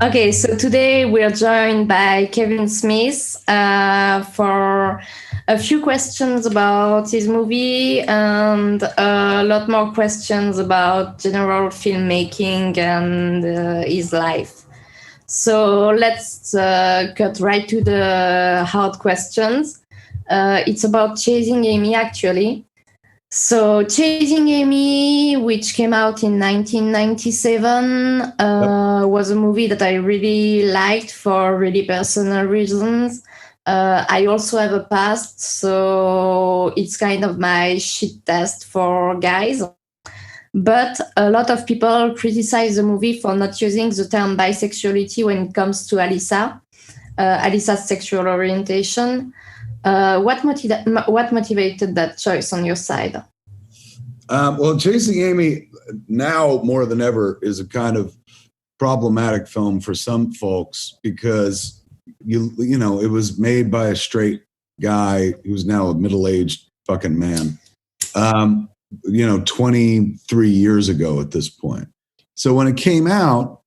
Okay, so today we are joined by Kevin Smith for a few questions about his movie and a lot more questions about general filmmaking and his life. So let's cut right to the hard questions. It's about Chasing Amy, actually. So, Chasing Amy, which came out in 1997, was a movie that I really liked for really personal reasons. I also have a past, so it's kind of my shit test for guys. But a lot of people criticize the movie for not using the term bisexuality when it comes to Alyssa's sexual orientation. What motivated that choice on your side? Well, Chasing Amy now more than ever is a kind of problematic film for some folks because you know it was made by a straight guy who's now a middle-aged fucking man. 23 years ago at this point. So when it came out,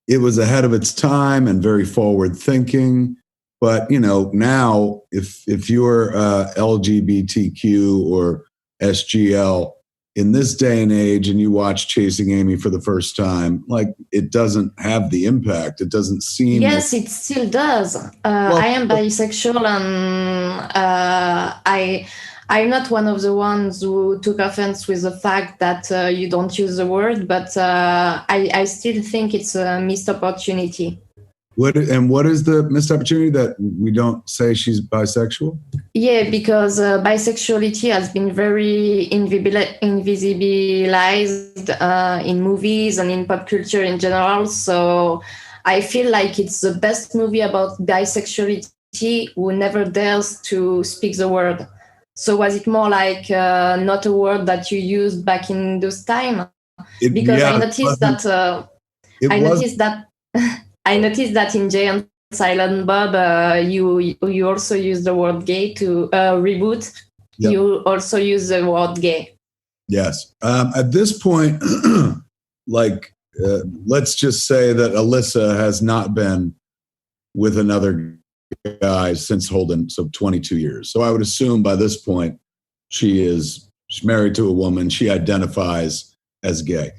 it was ahead of its time and very forward thinking. But, now if you're LGBTQ or SGL in this day and age and you watch Chasing Amy for the first time, like it doesn't have the impact. It doesn't seem. Yes, it still does. I am bisexual and I'm not one of the ones who took offense with the fact that you don't use the word, but I still think it's a missed opportunity. What is the missed opportunity that we don't say she's bisexual? Yeah, because bisexuality has been very invisibilized in movies and in pop culture in general. So I feel like it's the best movie about bisexuality who never dares to speak the word. So was it more like not a word that you used back in those time? Because I noticed that in Jay and Silent Bob, you also use the word gay to reboot. Yep. You also use the word gay. Yes. At this point, let's just say that Alyssa has not been with another guy since Holden, so 22 years. So I would assume by this point she's married to a woman. She identifies as gay.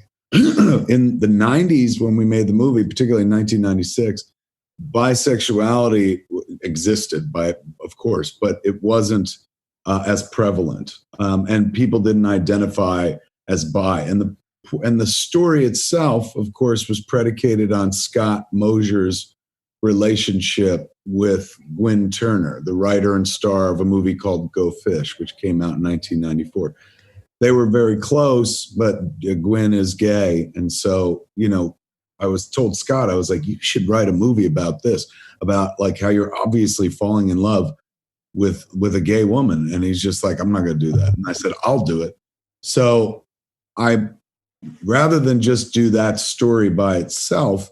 In the 90s, when we made the movie, particularly in 1996, bisexuality existed, of course, but it wasn't as prevalent, and people didn't identify as bi. And the story itself, of course, was predicated on Scott Mosier's relationship with Gwen Turner, the writer and star of a movie called Go Fish, which came out in 1994. They were very close, but Gwen is gay. And so, I was told Scott, I was like, you should write a movie about this, about like how you're obviously falling in love with a gay woman. And he's just like, I'm not going to do that. And I said, I'll do it. So rather than just do that story by itself,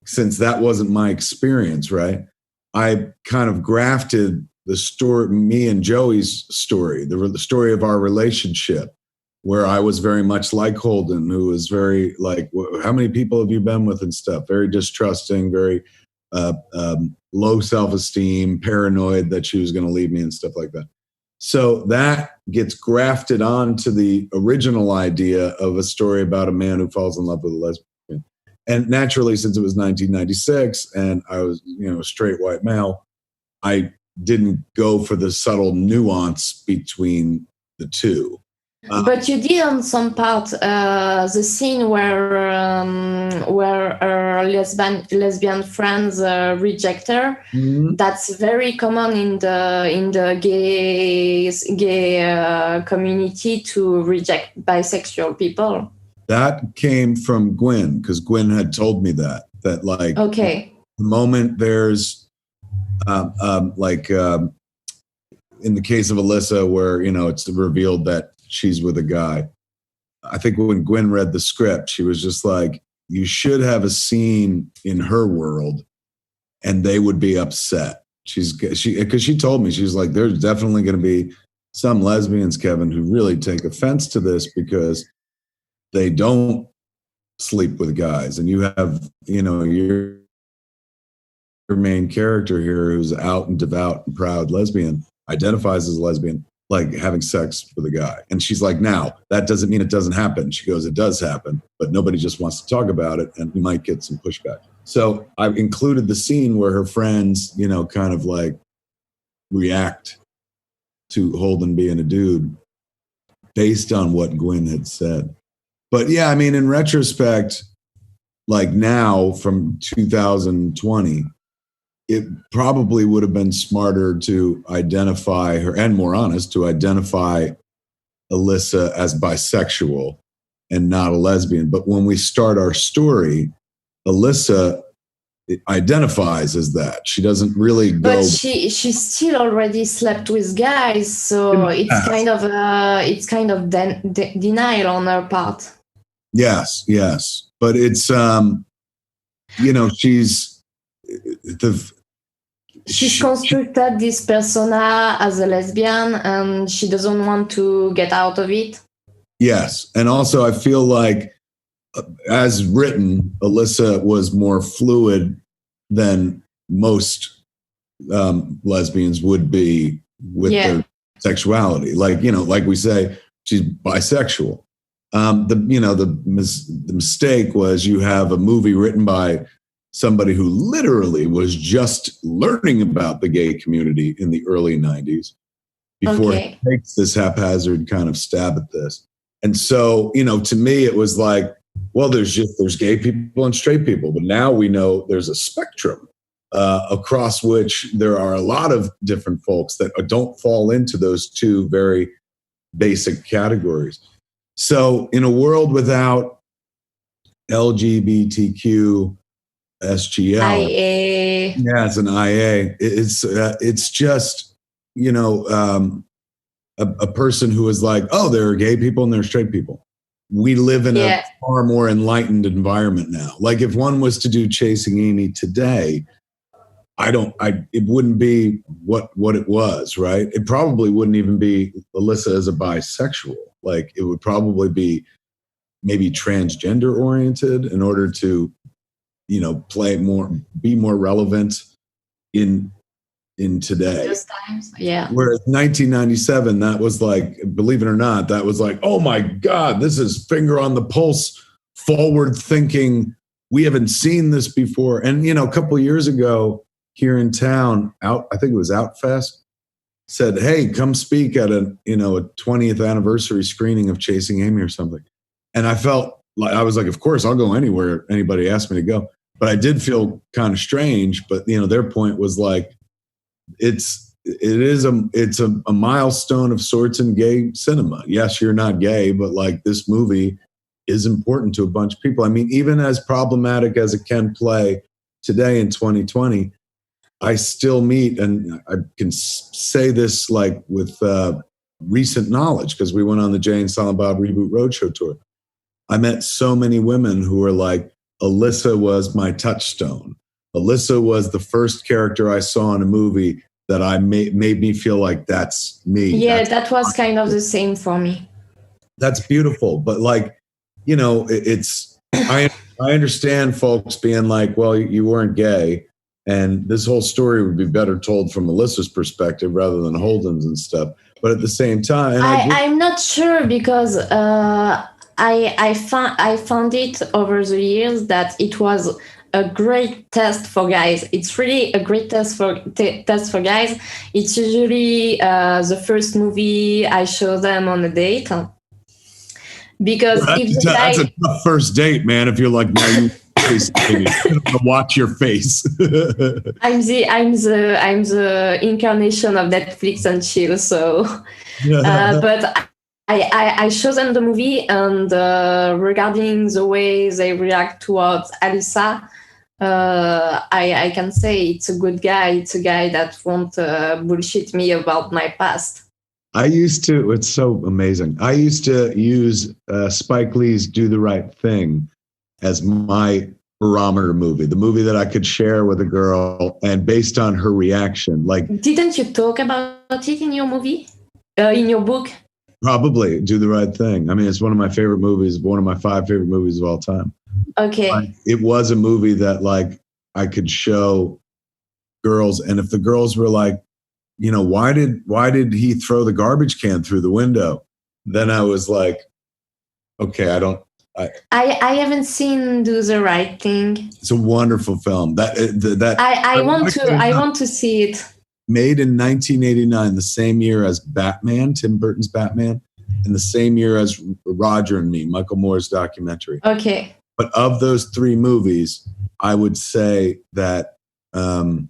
since that wasn't my experience, right, I kind of grafted the story, me and Joey's story, the story of our relationship, where I was very much like Holden, who was very like, how many people have you been with and stuff? Very distrusting, very low self-esteem, paranoid that she was going to leave me and stuff like that. So that gets grafted onto the original idea of a story about a man who falls in love with a lesbian. And naturally, since it was 1996 and I was, a straight white male, I didn't go for the subtle nuance between the two. But you did on some part the scene where her lesbian friends reject her. Mm-hmm. That's very common in the gay community to reject bisexual people. That came from Gwen, because Gwen had told me that like, okay, the moment there's in the case of Alyssa, where it's revealed that she's with a guy. I think when Gwen read the script, she was just like, you should have a scene in her world and they would be upset. Because she told me, she's like, there's definitely going to be some lesbians, Kevin, who really take offense to this because they don't sleep with guys. And you have, you're main character here, who's out and devout and proud lesbian, identifies as a lesbian, like having sex with a guy. And she's like, now, that doesn't mean it doesn't happen. She goes, it does happen, but nobody just wants to talk about it, and you might get some pushback. So I've included the scene where her friends, you know, kind of like react to Holden being a dude based on what Gwyn had said. But yeah, I mean, in retrospect, like now from 2020, it probably would have been smarter to identify her, and more honest, to identify Alyssa as bisexual and not a lesbian. But when we start our story, Alyssa identifies as that. She doesn't really go. But she still already slept with guys, so it's kind of denial on her part. Yes. But it's you know, she's constructed this persona as a lesbian, and she doesn't want to get out of it. Yes, and also I feel like, as written, Alyssa was more fluid than most lesbians would be with their sexuality. Like, you know, like we say, she's bisexual. The mistake was you have a movie written by somebody who literally was just learning about the gay community in the early 90s before he takes this haphazard kind of stab at this. And so, you know, to me, it was like, well, there's gay people and straight people, but now we know there's a spectrum across which there are a lot of different folks that don't fall into those two very basic categories. So in a world without LGBTQ, SGL, IA. Yeah, it's an IA. It's just, you know, a person who is like, oh, there are gay people and there are straight people. We live in a far more enlightened environment now. Like if one was to do Chasing Amy today, it wouldn't be what it was, right? It probably wouldn't even be Alyssa as a bisexual. Like it would probably be maybe transgender oriented in order to, you know, be more relevant in today. Those times, yeah. Whereas 1997, that was like, believe it or not, that was like, oh my God, this is finger on the pulse, forward thinking. We haven't seen this before. And, you know, a couple of years ago here in town, I think it was Outfest, said, hey, come speak at a 20th anniversary screening of Chasing Amy or something. And I felt like, I was like, of course, I'll go anywhere anybody asked me to go. But I did feel kind of strange. But, you know, their point was like, it's a milestone of sorts in gay cinema. Yes, you're not gay, but like this movie is important to a bunch of people. I mean, even as problematic as it can play today in 2020, I still meet, and I can say this like with recent knowledge because we went on the Jay and Silent Bob Reboot Roadshow tour. I met so many women who were like, Alyssa was my touchstone. Alyssa was the first character I saw in a movie that made me feel like that's me. Yeah, that was kind of the same for me. That's beautiful. But like, you know, I understand folks being like, well, you weren't gay. And this whole story would be better told from Alyssa's perspective rather than Holden's and stuff. But at the same time, I'm not sure because I found it over the years that it was a great test for guys. It's really a great test for guys. It's usually the first movie I show them on a date. Because that's a tough first date, man. If you're like, no, watch your face. I'm the incarnation of Netflix and chill. So, but I show them the movie, and regarding the way they react towards Alyssa, I can say it's a good guy. It's a guy that won't bullshit me about my past. It's so amazing. I used to use Spike Lee's Do the Right Thing as my barometer movie, the movie that I could share with a girl, and based on her reaction. Like, didn't you talk about it in your movie, in your book? Probably Do the Right Thing. I mean, it's one of my favorite movies, one of my 5 favorite movies of all time. Okay. It was a movie that like I could show girls. And if the girls were like, you know, why did he throw the garbage can through the window? Then I was like, okay, I haven't seen Do the Right Thing. It's a wonderful film. I want to see it. Made in 1989, the same year as Batman, Tim Burton's Batman, and the same year as Roger and Me, Michael Moore's documentary. Okay. But of those three movies, I would say that Do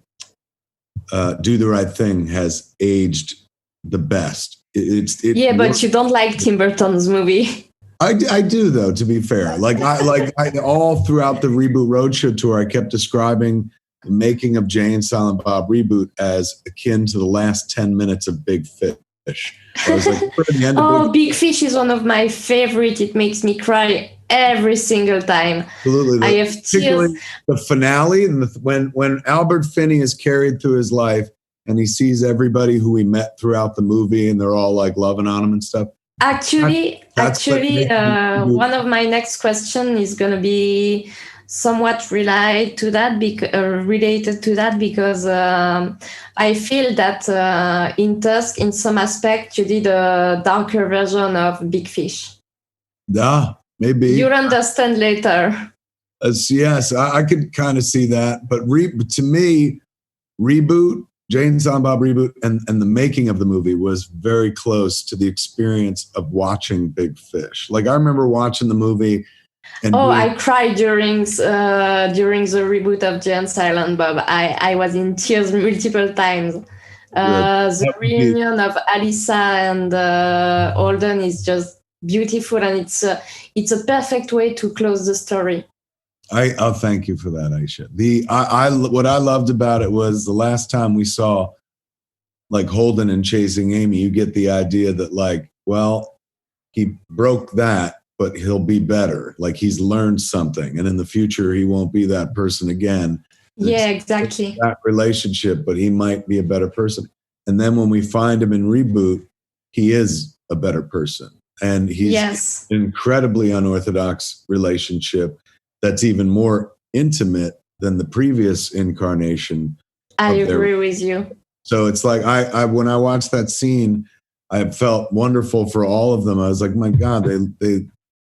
the Right Thing has aged the best. But you don't like Tim Burton's movie. I do, though, to be fair. I all throughout the Reboot Roadshow tour, I kept describing the making of Jay and Silent Bob Reboot as akin to the last 10 minutes of Big Fish. I was like, we're at the end of Big Fish is one of my favorite. It makes me cry every single time. Absolutely. I have tears. The finale, and when Albert Finney is carried through his life and he sees everybody who he met throughout the movie and they're all like loving on him and stuff. Actually, one of my next question is going to be somewhat related to that because I feel that in Tusk, in some aspect, you did a darker version of Big Fish. Yeah, maybe. You'll understand later. Yes, I could kind of see that. But to me, Reboot, Jay and Silent Bob Reboot, and the making of the movie was very close to the experience of watching Big Fish. Like, I remember watching the movie. I cried during the reboot of Jay and Silent Bob. I was in tears multiple times. The reunion of Alyssa and Holden is just beautiful, and it's a perfect way to close the story. I'll thank you for that, Aïcha. What I loved about it was the last time we saw like Holden and Chasing Amy, you get the idea that like, well, he broke that, but he'll be better. Like he's learned something, and in the future he won't be that person again. Yeah, exactly. That relationship, but he might be a better person. And then when we find him in Reboot, he is a better person, and he's an incredibly unorthodox relationship that's even more intimate than the previous incarnation. I agree with you. So it's like I when I watched that scene, I felt wonderful for all of them. I was like, my God,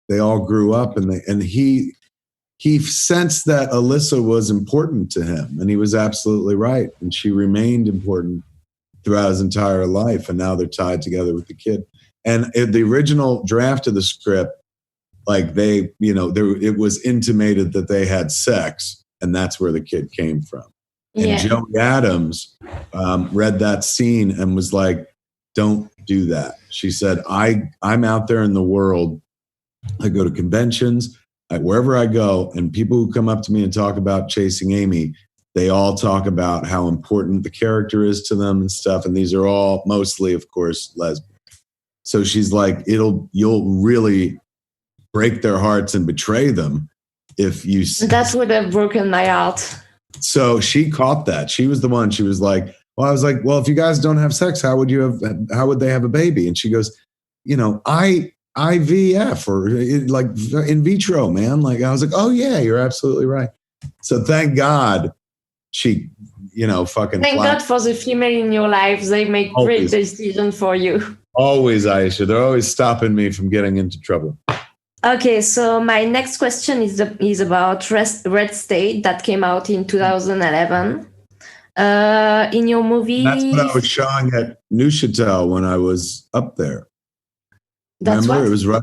they all grew up, and he sensed that Alyssa was important to him, and he was absolutely right. And she remained important throughout his entire life, and now they're tied together with the kid. And the original draft of the script, like it was intimated that they had sex, and that's where the kid came from. And Joey Adams read that scene and was like, don't do that. She said, I'm out there in the world. I go to conventions, wherever I go, and people who come up to me and talk about Chasing Amy, they all talk about how important the character is to them and stuff. And these are all mostly, of course, lesbian. So she's like, you'll really break their hearts and betray them if you. That would have broken my heart. So she caught that. She was the one. She was like, well, I was like, well, if you guys don't have sex, how would they have a baby? And she goes, IVF or like in vitro, man. Like, I was like, oh yeah, you're absolutely right. So thank God she, fucking. Thank God for the female in your life. They make great decisions for you. Always, Aïcha. They're always stopping me from getting into trouble. Okay, so my next question is about Red State that came out in 2011. In your movie, that's what I was showing at Neuchâtel when I was up there. Remember, it was right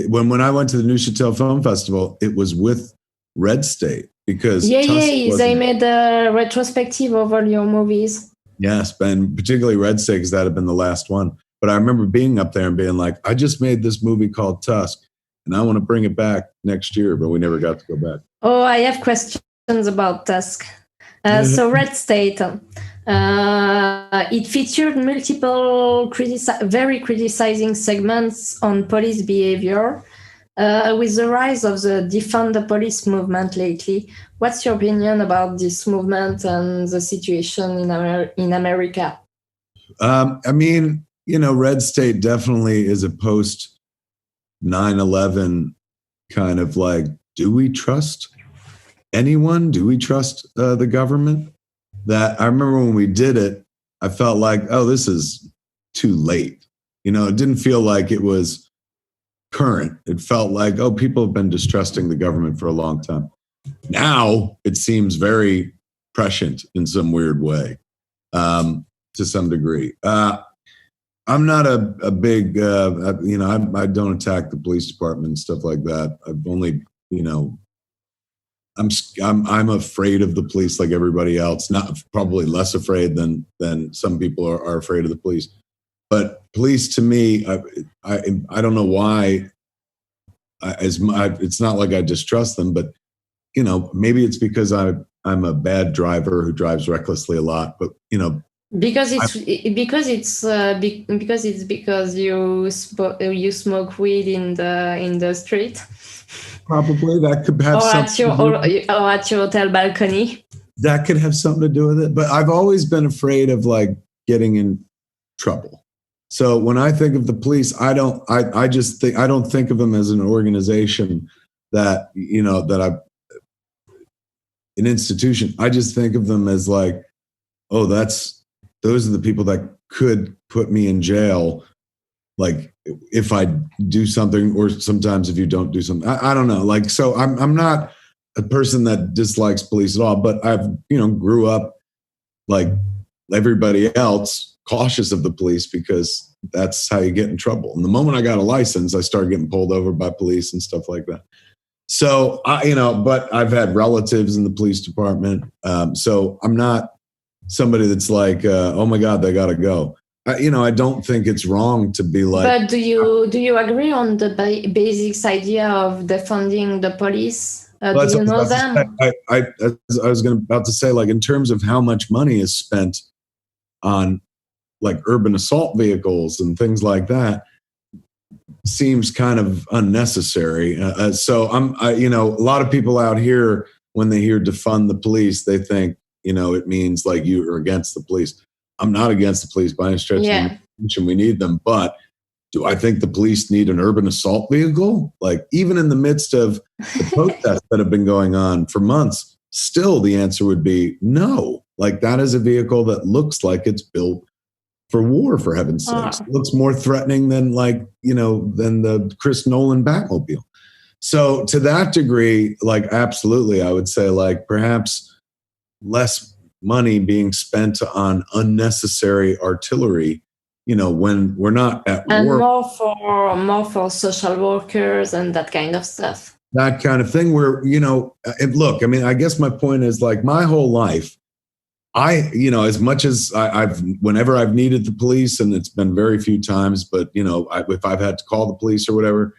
when I went to the Neuchâtel Film Festival. It was with Red State because they made a retrospective of all your movies. Yes, and particularly Red State because that had been the last one. But I remember being up there and being like, I just made this movie called Tusk, and I want to bring it back next year, but we never got to go back. Oh, I have questions about Tusk. So Red State, it featured multiple very criticizing segments on police behavior. With the rise of the Defund the Police movement lately, what's your opinion about this movement and the situation in America? I mean, Red State definitely is a post 9/11 kind of like, do we trust anyone? Do we trust the government? that I remember when we did it, I felt like, oh, this is too late. You know, it didn't feel like it was current. It felt like, oh, people have been distrusting the government for a long time. Now it seems very prescient in some weird way, to some degree. I'm not a big, I don't attack the police department and stuff like that. I've only, I'm afraid of the police like everybody else. Not probably less afraid than some people are afraid of the police. But police, to me, I don't know why. It's not like I distrust them, but maybe it's because I'm a bad driver who drives recklessly a lot. But because you smoke weed in the street. Probably that could have something. Or at your hotel balcony. That could have something to do with it. But I've always been afraid of like getting in trouble. So when I think of the police, I don't think of them as an organization that an institution. I just think of them as like, oh, those are the people that could put me in jail. Like if I do something, or sometimes if you don't do something, I don't know. Like, so I'm not a person that dislikes police at all, but I've, grew up like everybody else, cautious of the police because that's how you get in trouble. And the moment I got a license, I started getting pulled over by police and stuff like that. So but I've had relatives in the police department. So I'm not somebody that's like, oh my God, they got to go. I don't think it's wrong to be like. But do you agree on the basics idea of defunding the police? Do you know them? I was about to say, like, in terms of how much money is spent on like urban assault vehicles and things like that, seems kind of unnecessary. So a lot of people out here, when they hear defund the police, they think, it means like you are against the police. I'm not against the police by any stretch of the imagination. We need them. But do I think the police need an urban assault vehicle? Like, even in the midst of the protests that have been going on for months, still the answer would be no. Like, that is a vehicle that looks like it's built for war, for heaven's sakes. It looks more threatening than than the Chris Nolan Batmobile. So to that degree, like, absolutely, I would say, like, perhaps less money being spent on unnecessary artillery, when we're not at war. And more for social workers and that kind of stuff. That kind of thing where, look, I mean, I guess my point is, like, my whole life, as much as whenever I've needed the police, and it's been very few times, but, if I've had to call the police or whatever,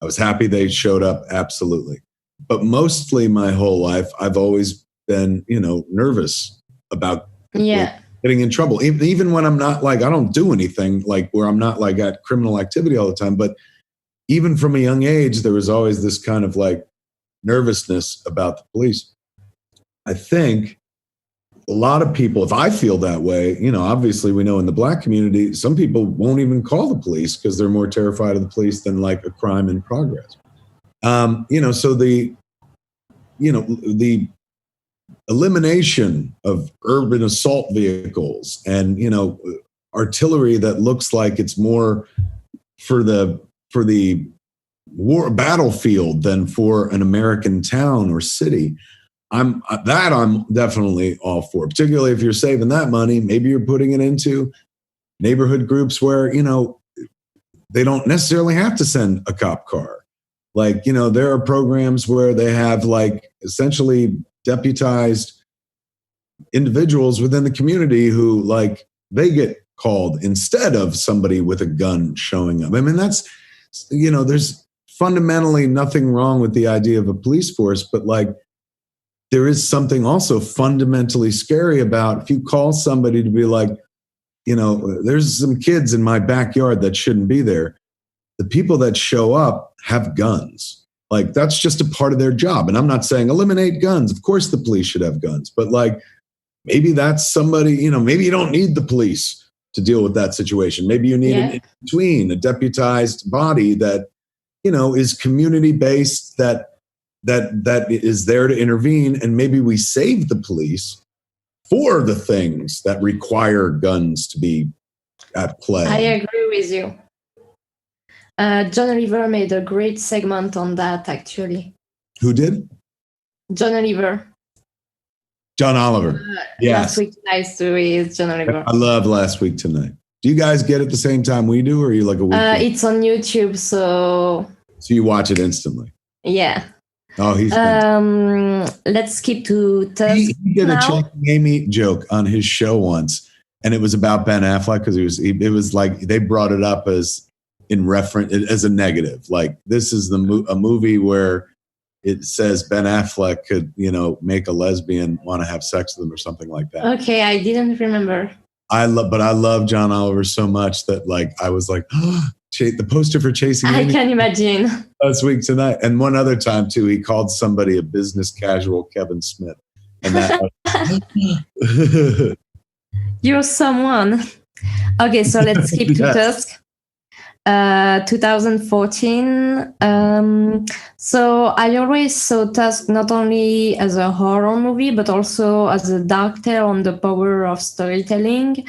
I was happy they showed up. Absolutely. But mostly my whole life, I've always been, nervous about getting in trouble. Even when I'm not, like, I don't do anything like where I'm not like at criminal activity all the time. But even from a young age, there was always this kind of like nervousness about the police. I think a lot of people, if I feel that way, obviously we know in the Black community, some people won't even call the police because they're more terrified of the police than like a crime in progress. So the elimination of urban assault vehicles and, artillery that looks like it's more for the war battlefield than for an American town or city. I'm definitely all for, particularly if you're saving that money. Maybe you're putting it into neighborhood groups where, they don't necessarily have to send a cop car. Like, there are programs where they have like essentially deputized individuals within the community who, like, they get called instead of somebody with a gun showing up. I mean, that's, there's fundamentally nothing wrong with the idea of a police force, but like, there is something also fundamentally scary about if you call somebody to be like, there's some kids in my backyard that shouldn't be there. The people that show up have guns. Like, that's just a part of their job. And I'm not saying eliminate guns. Of course the police should have guns. But like, maybe that's somebody, maybe you don't need the police to deal with that situation. Maybe you need an in-between, a deputized body that, is community-based, that is there to intervene. And maybe we save the police for the things that require guns to be at play. I agree with you. John Oliver made a great segment on that, actually. Who did? John Oliver. John Oliver. Yes. Last Week Tonight with John Oliver. I love Last Week Tonight. Do you guys get it the same time we do, or are you like a week? It's on YouTube, so you watch it instantly. Yeah. Oh, he's let's skip to Tusk. He did a Chasing Amy joke on his show once, and it was about Ben Affleck because it was like they brought it up as in reference as a negative. Like, this is a movie where it says Ben Affleck could, make a lesbian want to have sex with him or something like that. Okay, I didn't remember. I love John Oliver so much that I was like, oh, the poster for Chasing Amy. I can imagine. Last Week Tonight. And one other time too, he called somebody a business casual Kevin Smith. And that You're someone. Okay, so let's skip to Tusk. 2014. So I always saw Tusk not only as a horror movie, but also as a dark tale on the power of storytelling,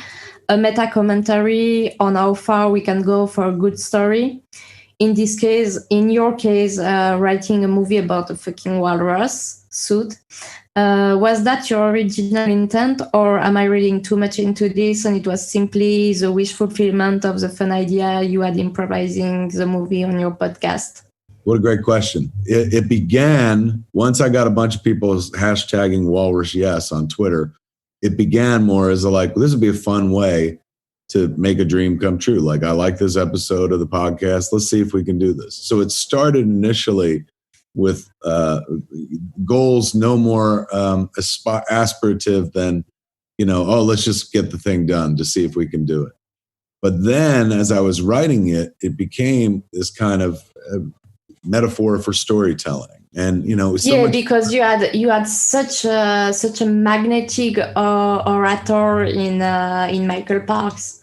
a meta commentary on how far we can go for a good story. In your case, writing a movie about a fucking walrus suit. Was that your original intent, or am I reading too much into this and it was simply the wish fulfillment of the fun idea you had improvising the movie on your podcast? What a great question. It began, once I got a bunch of people hashtagging Walrus Yes on Twitter, it began more as this would be a fun way to make a dream come true. Like, I like this episode of the podcast. Let's see if we can do this. So it started initially with goals no more aspirative than, let's just get the thing done to see if we can do it. But then as I was writing it, it became this kind of metaphor for storytelling. And, because you had such a magnetic orator in Michael Parks.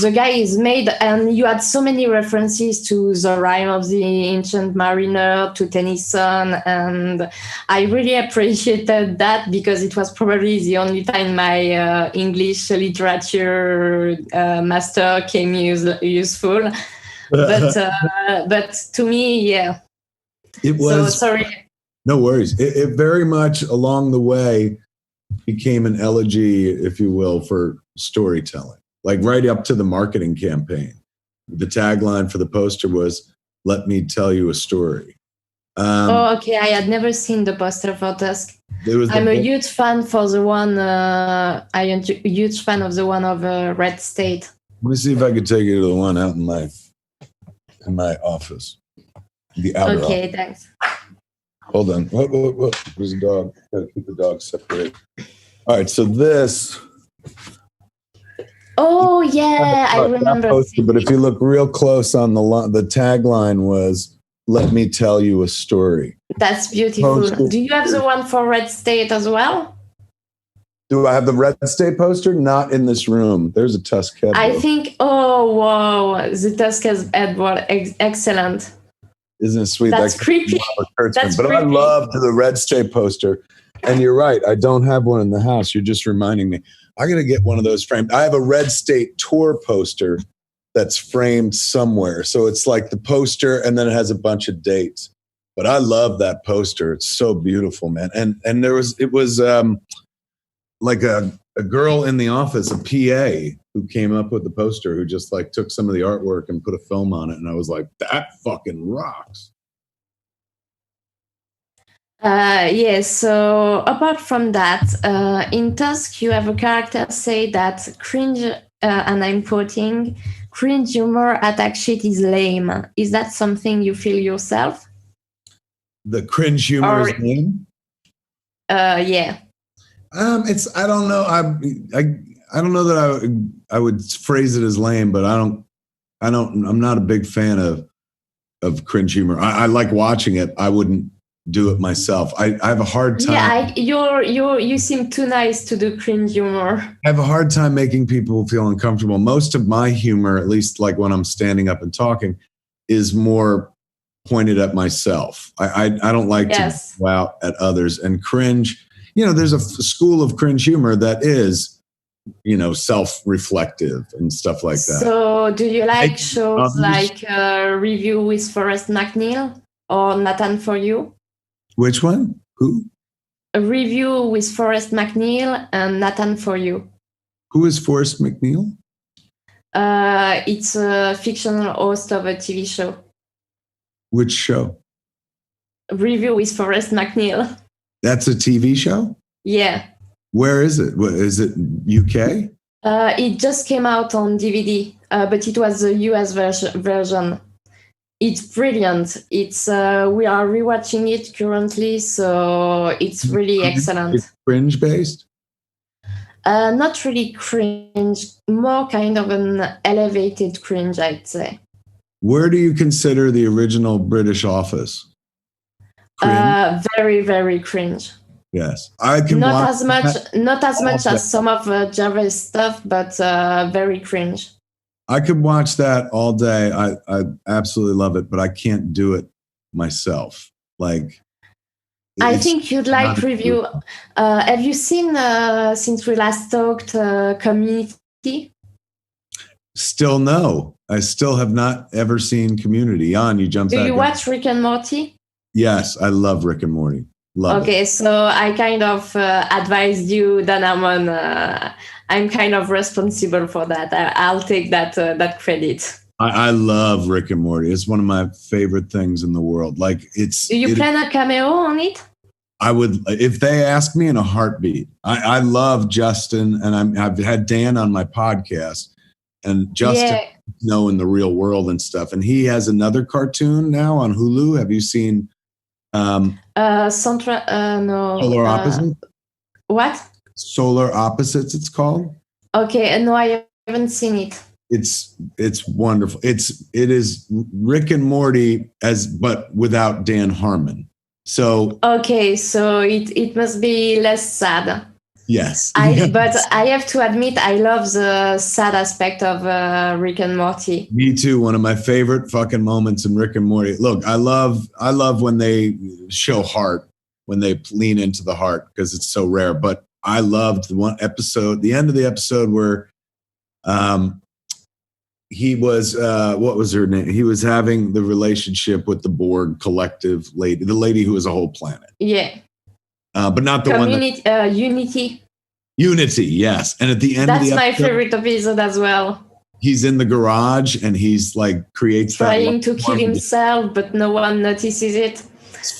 The guy is made, and you had so many references to the Rime of the Ancient Mariner, to Tennyson, and I really appreciated that because it was probably the only time my English literature master came useful. But to me, yeah. It was. So, sorry. No worries. It very much along the way became an elegy, if you will, for storytelling. Like, right up to the marketing campaign. The tagline for the poster was, "Let me tell you a story." Okay. I had never seen the poster for Tusk. I'm a huge fan for the one. I am a huge fan of the one of Red State. Let me see if I could take you to the one out in my office. The outer office. Okay, thanks. Hold on. What? There's a dog. Gotta keep the dog separated. All right. So this. Oh yeah, I remember. But if you look real close on the tagline was, "Let me tell you a story." That's beautiful. Poster. Do you have the one for Red State as well? Do I have the Red State poster? Not in this room. There's a Tusk head. I think. Oh wow, the Tusk head was excellent. Isn't it sweet? That's creepy. That's creepy. I loved the Red State poster. And you're right. I don't have one in the house. You're just reminding me. I got to get one of those framed. I have a Red State tour poster that's framed somewhere. So it's like the poster and then it has a bunch of dates. But I love that poster. It's so beautiful, man. And it was like a girl in the office, a PA, who came up with the poster, who just took some of the artwork and put a film on it. And I was like, that fucking rocks. Yes, so apart from that, in Tusk, you have a character say that cringe, and I'm quoting, cringe humor attack shit is lame. Is that something you feel yourself? The cringe humor is lame? Yeah. I don't know. I don't know that I would phrase it as lame, but I'm not a big fan of cringe humor. I like watching it. I wouldn't do it myself. I have a hard time. Yeah, you seem too nice to do cringe humor. I have a hard time making people feel uncomfortable. Most of my humor, at least like when I'm standing up and talking, is more pointed at myself. I don't like to go out at others. And cringe there's a school of cringe humor that is, self-reflective and stuff like that. So do you like shows like Review with Forrest McNeil or Nathan For You? Which one? Who? A Review with Forrest McNeil and Nathan For You. Who is Forrest McNeil? It's a fictional host of a TV show. Which show? Review with Forrest McNeil. That's a TV show? Yeah. Where is it? Is it UK? It just came out on DVD, but it was the US version. It's brilliant. It's we are rewatching it currently, so it's really excellent. It's cringe based? Not really cringe, more kind of an elevated cringe, I'd say. Where do you consider the original British Office? Very, very cringe. Yes, I can. Not as much as some of Jarvis stuff, but very cringe. I could watch that all day. I absolutely love it, but I can't do it myself. Like, I think you'd like Review. Have you seen since we last talked Community? Still no. I still have not ever seen Community. Yann, you jumped. Do you watch Rick and Morty? Yes, I love Rick and Morty. Love it. So I kind of advised you, Dan Harmon. I'm kind of responsible for that. I'll take that credit. I love Rick and Morty. It's one of my favorite things in the world. Like, it's. Do you plan a cameo on it? I would, if they ask me, in a heartbeat. I love Justin, and I've had Dan on my podcast, and Justin, in the real world and stuff. And he has another cartoon now on Hulu. Have you seen? No. Solar Opposites. What? Solar Opposites, it's called. Okay, no, I haven't seen it. It's wonderful. It is Rick and Morty but without Dan Harmon. So okay, so it must be less sad. Yes. But I have to admit, I love the sad aspect of Rick and Morty. Me too. One of my favorite fucking moments in Rick and Morty. Look, I love when they show heart, when they lean into the heart, because it's so rare. But I loved the one episode, the end of the episode where he was, what was her name? He was having the relationship with the Borg collective lady, the lady who was a whole planet. Yeah. But not the Community, one. Unity. Unity, yes. And at the end of the episode, that's my favorite episode as well. He's in the garage and he's like trying to kill himself, but no one notices it.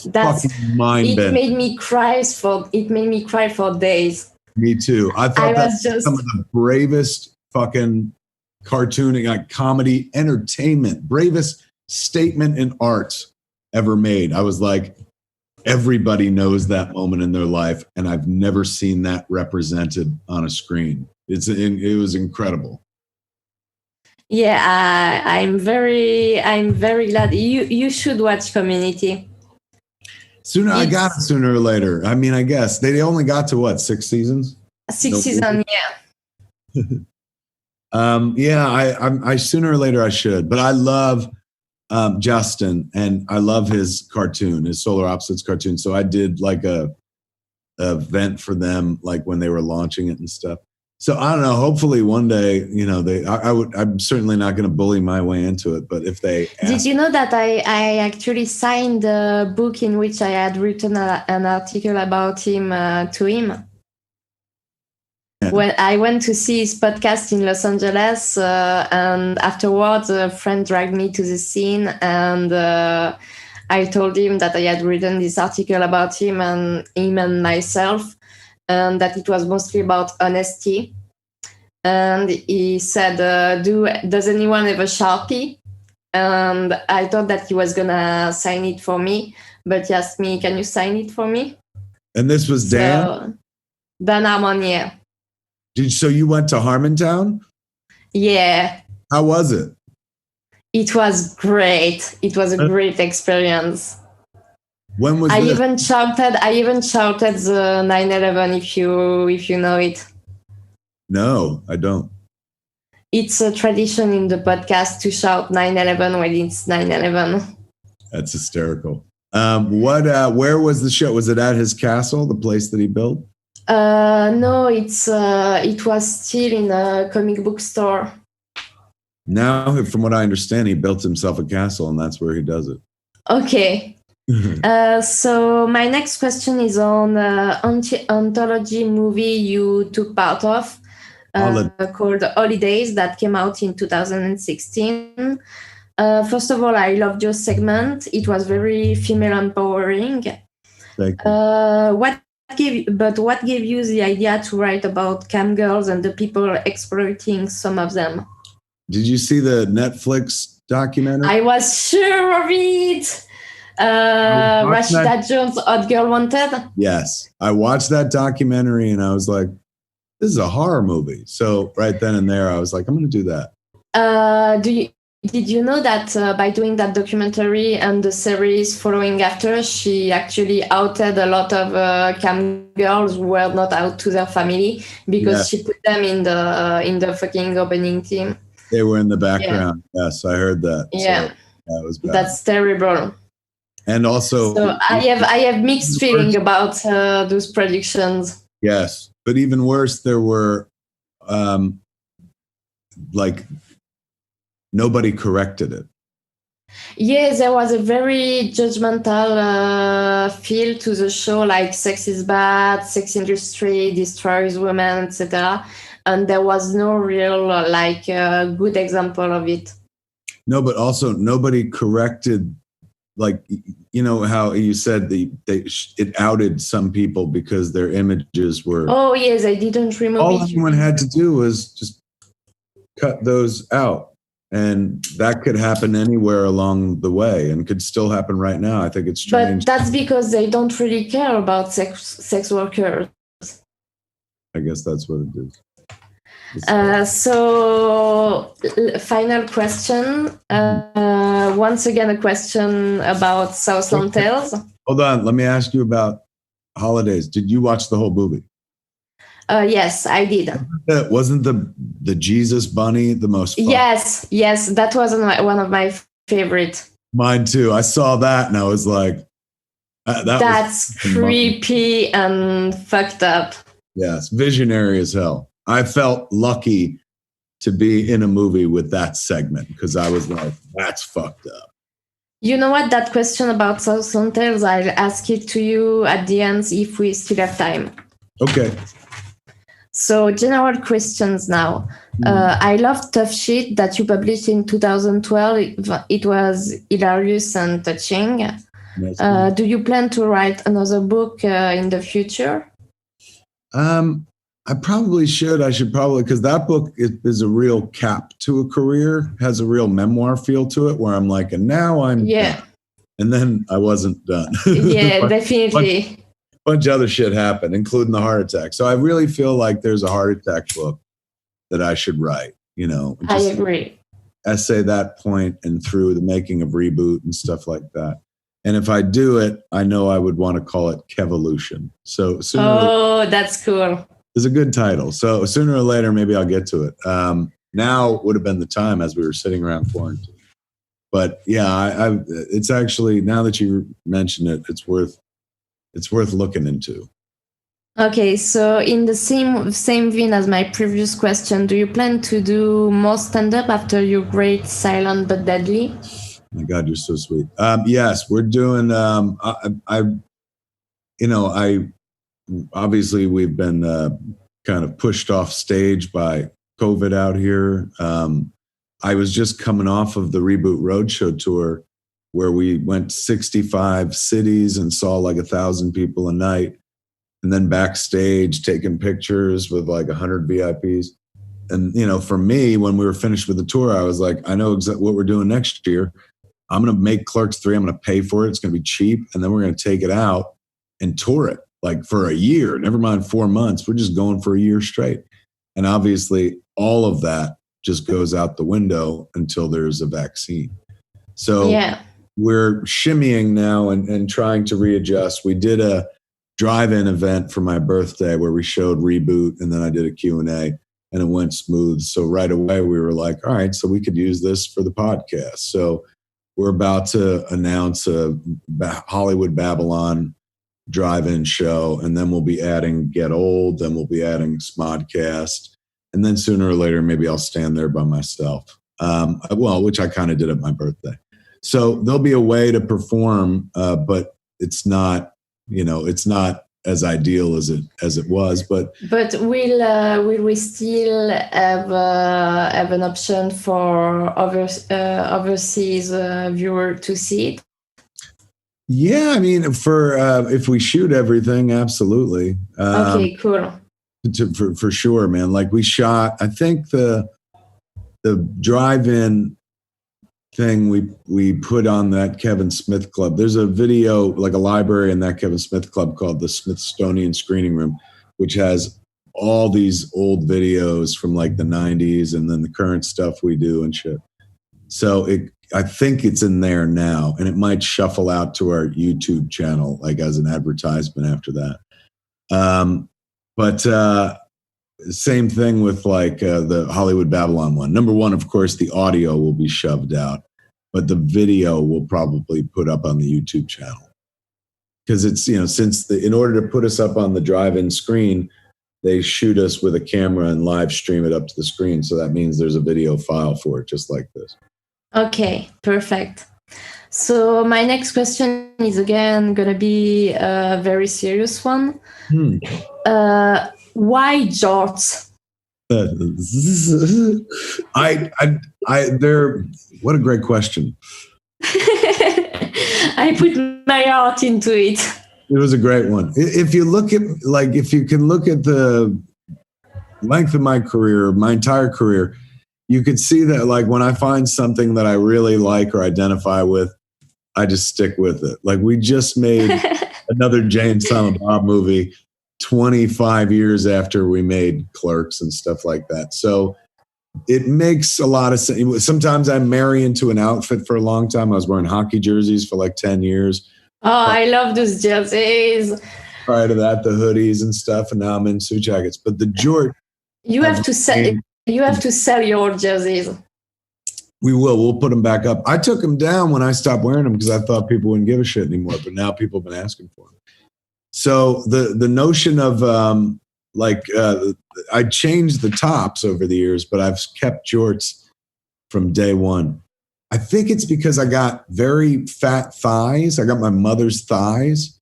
That's mind-bending. It made me cry for days. Me too. I thought that's some of the bravest fucking cartooning, like comedy, entertainment, bravest statement in art ever made. I was like, everybody knows that moment in their life, and I've never seen that represented on a screen. It was incredible. Yeah, I'm very glad. You should watch Community. I got it sooner or later. I mean, I guess they only got to what, 6 seasons? 6 seasons, yeah. I sooner or later I should, but I love Justin, and I love his cartoon, his Solar Opposites cartoon. So I did like a event for them, like when they were launching it and stuff. So I don't know. Hopefully one day, I'm certainly not going to bully my way into it. But if they did you know that I actually signed a book in which I had written an article about him to him. When I went to see his podcast in Los Angeles, and afterwards a friend dragged me to the scene, and I told him that I had written this article about him and myself, and that it was mostly about honesty. And he said, does anyone have a Sharpie? And I thought that he was going to sign it for me, but he asked me, can you sign it for me? And this was Dan? Dan Harmon, yeah. So you went to Harmontown? Yeah. How was it? It was great. It was a great experience. When was I even shouted the 9/11 if you know it. No, I don't. It's a tradition in the podcast to shout 9/11 when it's 9/11. That's hysterical. Where was the show? Was it at his castle, the place that he built? No, it was still in a comic book store. Now, from what I understand, he built himself a castle, and that's where he does it. Okay. So my next question is on anthology movie you took part of called Holidays that came out in 2016. First of all, I loved your segment. It was very female empowering. Thank you. What gave you the idea to write about cam girls and the people exploiting some of them? Did you see the Netflix documentary? I was sure of it. Rashida Jones, Hot Girl Wanted. Yes, I watched that documentary and I was like, "This is a horror movie." So right then and there, I was like, "I'm going to do that." Did you know that by doing that documentary and the series following after, she actually outed a lot of cam girls who were not out to their family because she put them in the fucking opening team. They were in the background. Yeah. Yes, I heard that. Yeah, so that was bad. That's terrible. And also, so I have mixed feeling about those productions. Yes, but even worse, there were nobody corrected it. Yeah, there was a very judgmental feel to the show, like sex is bad, sex industry destroys women, etc. And there was no real good example of it. No, but also nobody corrected, how you said it outed some people because their images were. Oh yes, they didn't remove all it. All anyone had to do was just cut those out. And that could happen anywhere along the way and could still happen right now. I think it's strange. But that's because they don't really care about sex workers. I guess that's what it is. So, final question. Once again, a question about Southland Tales. Hold on. Let me ask you about Holidays. Did you watch the whole movie? Yes, I did. Wasn't the Jesus bunny the most fun? Yes, that was one of my favorite. Mine too. I saw that and I was like, that's creepy and fucked up. Yes, visionary as hell. I felt lucky to be in a movie with that segment because I was like, that's fucked up. You know what? That question about Southland Tales, I'll ask it to you at the end if we still have time. Okay. So, general questions now. I love Tough Shit that you published in 2012. It was hilarious and touching. Do you plan to write another book in the future? I probably should. I should probably, because that book is a real cap to a career, has a real memoir feel to it where I'm like, and now I'm done. And then I wasn't done. Yeah, definitely. Bunch of other shit happened, including the heart attack. So I really feel like there's a heart attack book that I should write, I agree. Essay that point and through the making of Reboot and stuff like that. And if I do it, I know I would want to call it Kevolution. So that's cool. It's a good title. So sooner or later, maybe I'll get to it. Now would have been the time as we were sitting around quarantine. But yeah, it's actually, now that you mention it, it's worth looking into. Okay, so in the same vein as my previous question, do you plan to do more stand-up after your great Silent but Deadly? My God, you're so sweet. Yes, we're doing. Obviously we've been kind of pushed off stage by COVID out here. I was just coming off of the Reboot Roadshow tour where we went 65 cities and saw like 1,000 people a night. And then backstage taking pictures with like 100 VIPs. And, for me, when we were finished with the tour, I was like, I know exactly what we're doing next year. I'm going to make Clerks 3. I'm going to pay for it. It's going to be cheap. And then we're going to take it out and tour it like for a year, never mind 4 months. We're just going for a year straight. And obviously all of that just goes out the window until there's a vaccine. So we're shimmying now and trying to readjust. We did a drive-in event for my birthday where we showed Reboot and then I did a Q&A and it went smooth. So right away we were like, all right, so we could use this for the podcast. So we're about to announce a Hollywood Babylon drive-in show, and then we'll be adding Get Old, then we'll be adding Smodcast, and then sooner or later, maybe I'll stand there by myself. Which I kind of did at my birthday. So there'll be a way to perform, but it's not, it's not as ideal as it was. But will we still have an option for overseas viewer to see it? Yeah, I mean, for if we shoot everything, absolutely. Okay, cool. For sure, man. Like we shot, I think the drive-in thing we put on that Kevin Smith Club. There's a video, like a library in that Kevin Smith Club called the Smithsonian Screening Room, which has all these old videos from like the 90s and then the current stuff we do and shit. So I think it's in there now, and it might shuffle out to our YouTube channel, like as an advertisement after that. But same thing with like the Hollywood Babylon one. Number one, of course, the audio will be shoved out, but the video will probably put up on the YouTube channel. Because it's, in order to put us up on the drive-in screen, they shoot us with a camera and live stream it up to the screen. So that means there's a video file for it, just like this. Okay, perfect. So my next question is again going to be a very serious one. Why jorts? What a great question. I put my heart into it. It was a great one. If you can look at the length of my career, my entire career, you could see that like when I find something that I really like or identify with, I just stick with it. Like we just made another Jay and Silent Bob movie 25 years after we made Clerks and stuff like that. So it makes a lot of sense. Sometimes I marry into an outfit for a long time. I was wearing hockey jerseys for like 10 years. Oh, I love those jerseys. Prior to that, the hoodies and stuff, and now I'm in suit jackets. But the jort, you have to sell your jerseys. We will. We'll put them back up. I took them down when I stopped wearing them because I thought people wouldn't give a shit anymore. But now people have been asking for them. So the notion of I changed the tops over the years, but I've kept jorts from day one. I think it's because I got very fat thighs. I got my mother's thighs.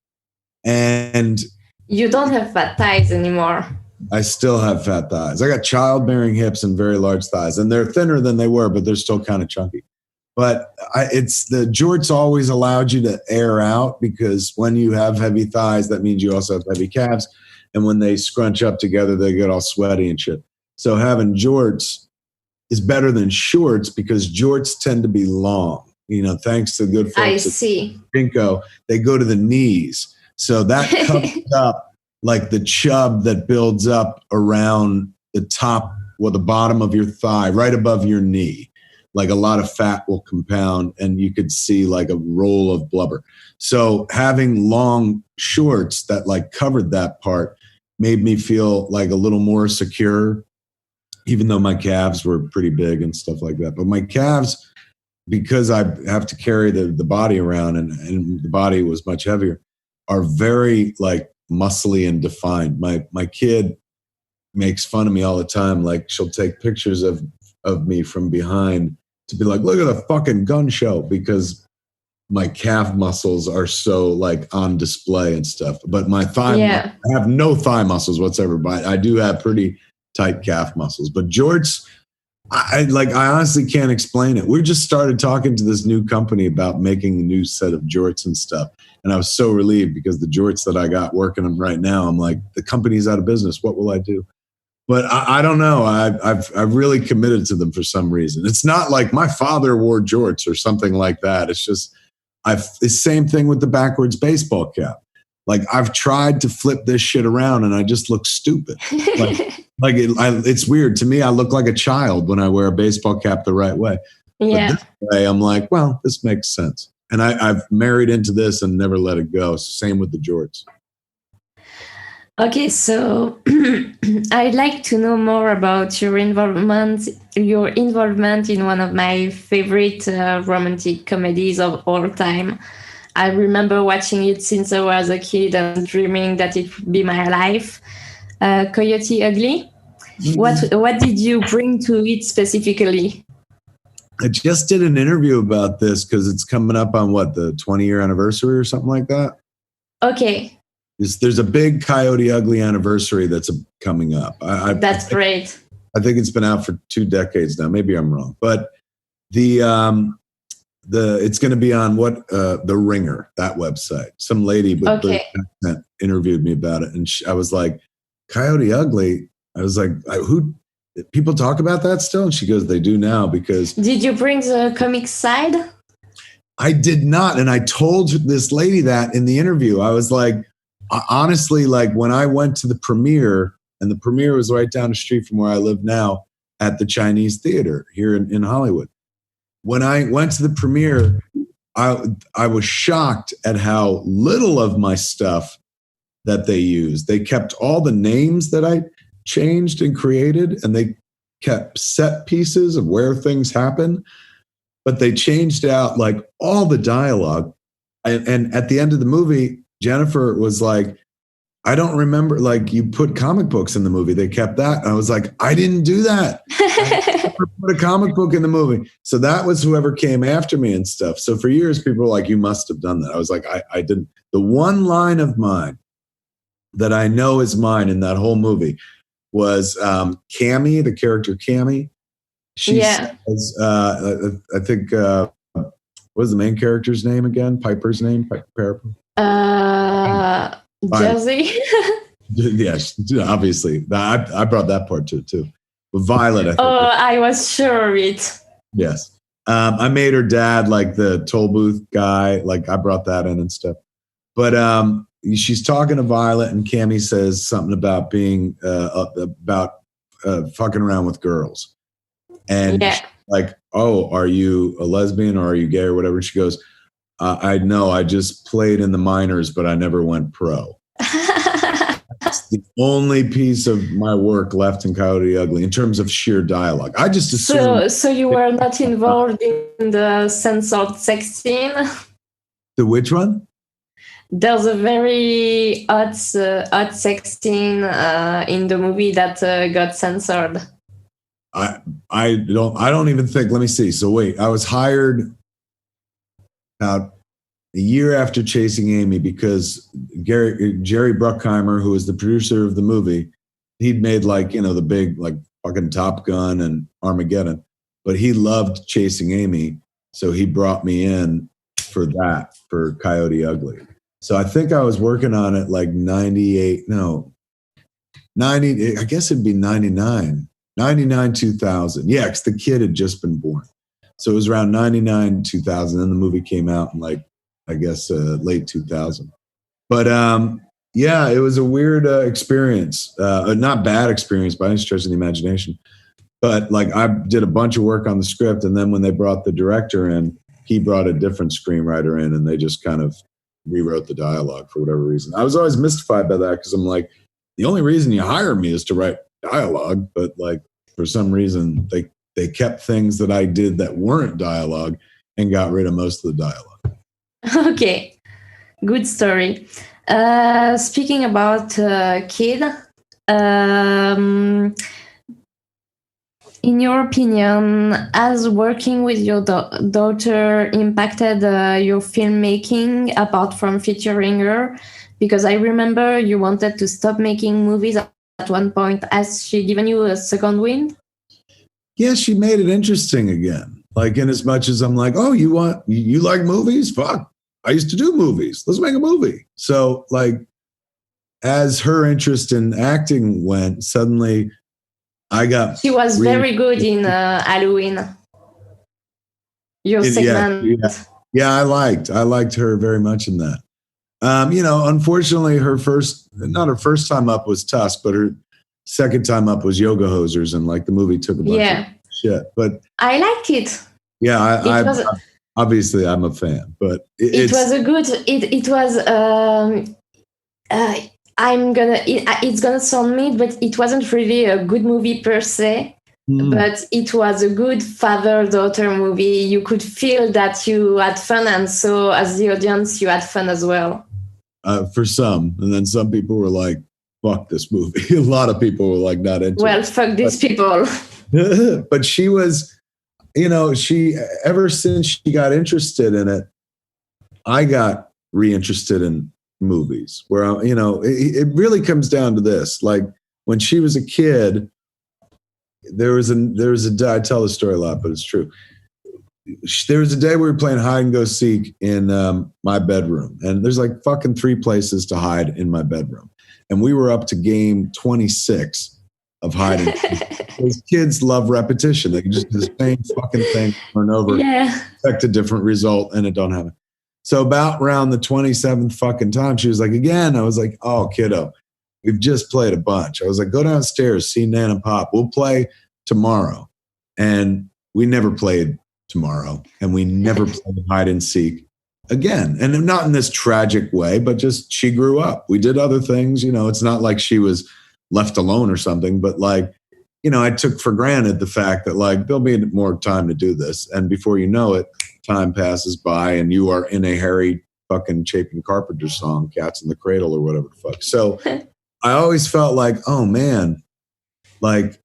And you don't have fat thighs anymore. I still have fat thighs. I got childbearing hips and very large thighs. And they're thinner than they were, but they're still kind of chunky. But it's the jorts always allowed you to air out, because when you have heavy thighs, that means you also have heavy calves. And when they scrunch up together, they get all sweaty and shit. So having jorts is better than shorts, because jorts tend to be long. Thanks to good folks at Pinko, they go to the knees. So that covers up like the chub that builds up around the top or the bottom of your thigh, right above your knee. Like a lot of fat will compound and you could see like a roll of blubber. So having long shorts that like covered that part made me feel like a little more secure, even though my calves were pretty big and stuff like that. But my calves, because I have to carry the body around and the body was much heavier, are very like muscly and defined. My kid makes fun of me all the time. Like she'll take pictures of me from behind to be like, look at the fucking gun show, because my calf muscles are so like on display and stuff. But my thigh, I have no thigh muscles whatsoever, but I do have pretty tight calf muscles. But jorts, I honestly can't explain it. We just started talking to this new company about making a new set of jorts and stuff. And I was so relieved, because the jorts that I got working them right now, I'm like, the company's out of business. What will I do? But I don't know. I've really committed to them for some reason. It's not like my father wore jorts or something like that. It's just, the same thing with the backwards baseball cap. Like I've tried to flip this shit around and I just look stupid. It's weird to me. I look like a child when I wear a baseball cap the right way. Yeah. But this way, I'm like, well, this makes sense. And I've married into this and never let it go. Same with the jorts. Okay, so I'd like to know more about your involvement in one of my favorite romantic comedies of all time. I remember watching it since I was a kid and dreaming that it would be my life. Coyote Ugly. What did you bring to it specifically? I just did an interview about this because it's coming up on the 20-year anniversary or something like that. Okay. There's a big Coyote Ugly anniversary that's coming up. That's great. I think it's been out for 2 decades now. Maybe I'm wrong, but it's going to be on the Ringer, that website. Some lady with British accent interviewed me about it, and I was like, Coyote Ugly. I was like, who? People talk about that still? And she goes, they do now because. Did you bring the comic side? I did not, and I told this lady that in the interview. I was like, honestly, like when I went to the premiere, and the premiere was right down the street from where I live now at the Chinese Theater here in Hollywood. When I went to the premiere, I was shocked at how little of my stuff that they used. They kept all the names that I changed and created, and they kept set pieces of where things happen, but they changed out like all the dialogue. And at the end of the movie, Jennifer was like, I don't remember, like, you put comic books in the movie. They kept that. And I was like, I didn't do that. I never put a comic book in the movie. So that was whoever came after me and stuff. So for years, people were like, you must have done that. I was like, I didn't. The one line of mine that I know is mine in that whole movie was Cammy, the character Cammy. She says, I think, what was the main character's name again? Piper's name? Jersey. Yes, obviously. I brought that part to it too. But Violet, I think. Oh, I was sure of it. Yes. I made her dad like the toll booth guy. Like I brought that in and stuff. But she's talking to Violet, and Cammy says something about being fucking around with girls. And she's like, oh, are you a lesbian or are you gay or whatever? She goes, I know, I just played in the minors, but I never went pro. That's the only piece of my work left in Coyote Ugly in terms of sheer dialogue. I just assumed. So you were not involved in the censored sex scene? The which one? There's a very odd sex scene in the movie that got censored. I don't even think. Let me see. So wait, I was hired about a year after Chasing Amy because Jerry Bruckheimer, who was the producer of the movie, he'd made the big fucking Top Gun and Armageddon, but he loved Chasing Amy, so he brought me in for Coyote Ugly. So I think I was working on it 90, I guess it'd be 99, 2000. Yeah, because the kid had just been born. So it was around 99, 2000. Then the movie came out in late 2000. But yeah, it was a weird experience. Not bad experience by any stretch of the imagination. But I did a bunch of work on the script. And then when they brought the director in, he brought a different screenwriter in, and they just kind of rewrote the dialogue for whatever reason. I was always mystified by that because I'm like, the only reason you hire me is to write dialogue. But for some reason, they kept things that I did that weren't dialogue and got rid of most of the dialogue. Okay, good story. Speaking about kid, in your opinion, has working with your daughter impacted your filmmaking apart from featuring her? Because I remember you wanted to stop making movies at one point. Has she given you a second wind? Yeah, she made it interesting again. In as much as I'm like, oh, you like movies? Fuck, I used to do movies. Let's make a movie. So as her interest in acting went, suddenly she was very good in Halloween. Your segment. Yeah, I liked her very much in that. Unfortunately, not her first time up was Tusk, but her second time up was Yoga Hosers, and the movie took a bunch of shit. But I liked it. Yeah, obviously I'm a fan, but it was a good. It was. it's gonna sound mean, but it wasn't really a good movie per se. But it was a good father-daughter movie. You could feel that you had fun, and so as the audience, you had fun as well. For some, and then some people were like, "Fuck this movie." A lot of people were like, "Not into." Well, fuck these people. But she was, she ever since she got interested in it, I got reinterested in movies. Where it really comes down to this: like when she was a kid. There was a day, I tell the story a lot, but it's true. There was a day we were playing hide and go seek in my bedroom, and there's like fucking 3 places to hide in my bedroom, and we were up to game 26 of hide and seek. Those kids love repetition. They can just do the same fucking thing over and over, expect a different result, and it don't happen. So about around the 27th fucking time, she was like, again. I was like, oh, kiddo. We've just played a bunch. I was like, go downstairs, see Nan and Pop. We'll play tomorrow. And we never played tomorrow. And we never played hide and seek again. And not in this tragic way, but just she grew up. We did other things. It's not like she was left alone or something. But like, I took for granted the fact that like, there'll be more time to do this. And before you know it, time passes by and you are in a Harry fucking Chapin Carpenter song, Cats in the Cradle or whatever the fuck. So I always felt like, oh man, like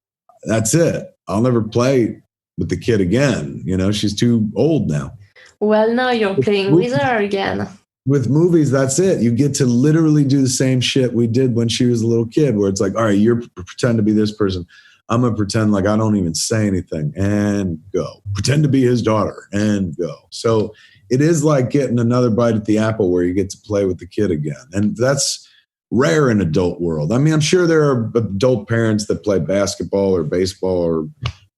that's it. I'll never play with the kid again. She's too old now. Well, now you're playing with her again. With movies, that's it. You get to literally do the same shit we did when she was a little kid, where it's like, all right, you're pretend to be this person. I'm going to pretend like I don't even say anything and go. Pretend to be his daughter and go. So it is like getting another bite at the apple where you get to play with the kid again. And that's rare in adult world. I mean, I'm sure there are adult parents that play basketball or baseball or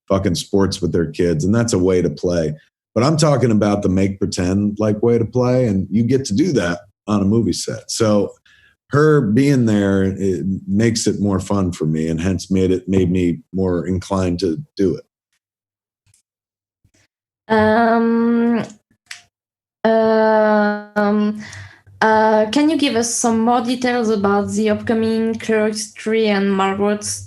fucking sports with their kids, and that's a way to play. But I'm talking about the make pretend like way to play, and you get to do that on a movie set. So her being there, it makes it more fun for me, and hence made me more inclined to do it. Can you give us some more details about the upcoming Clerks 3 and Mallrats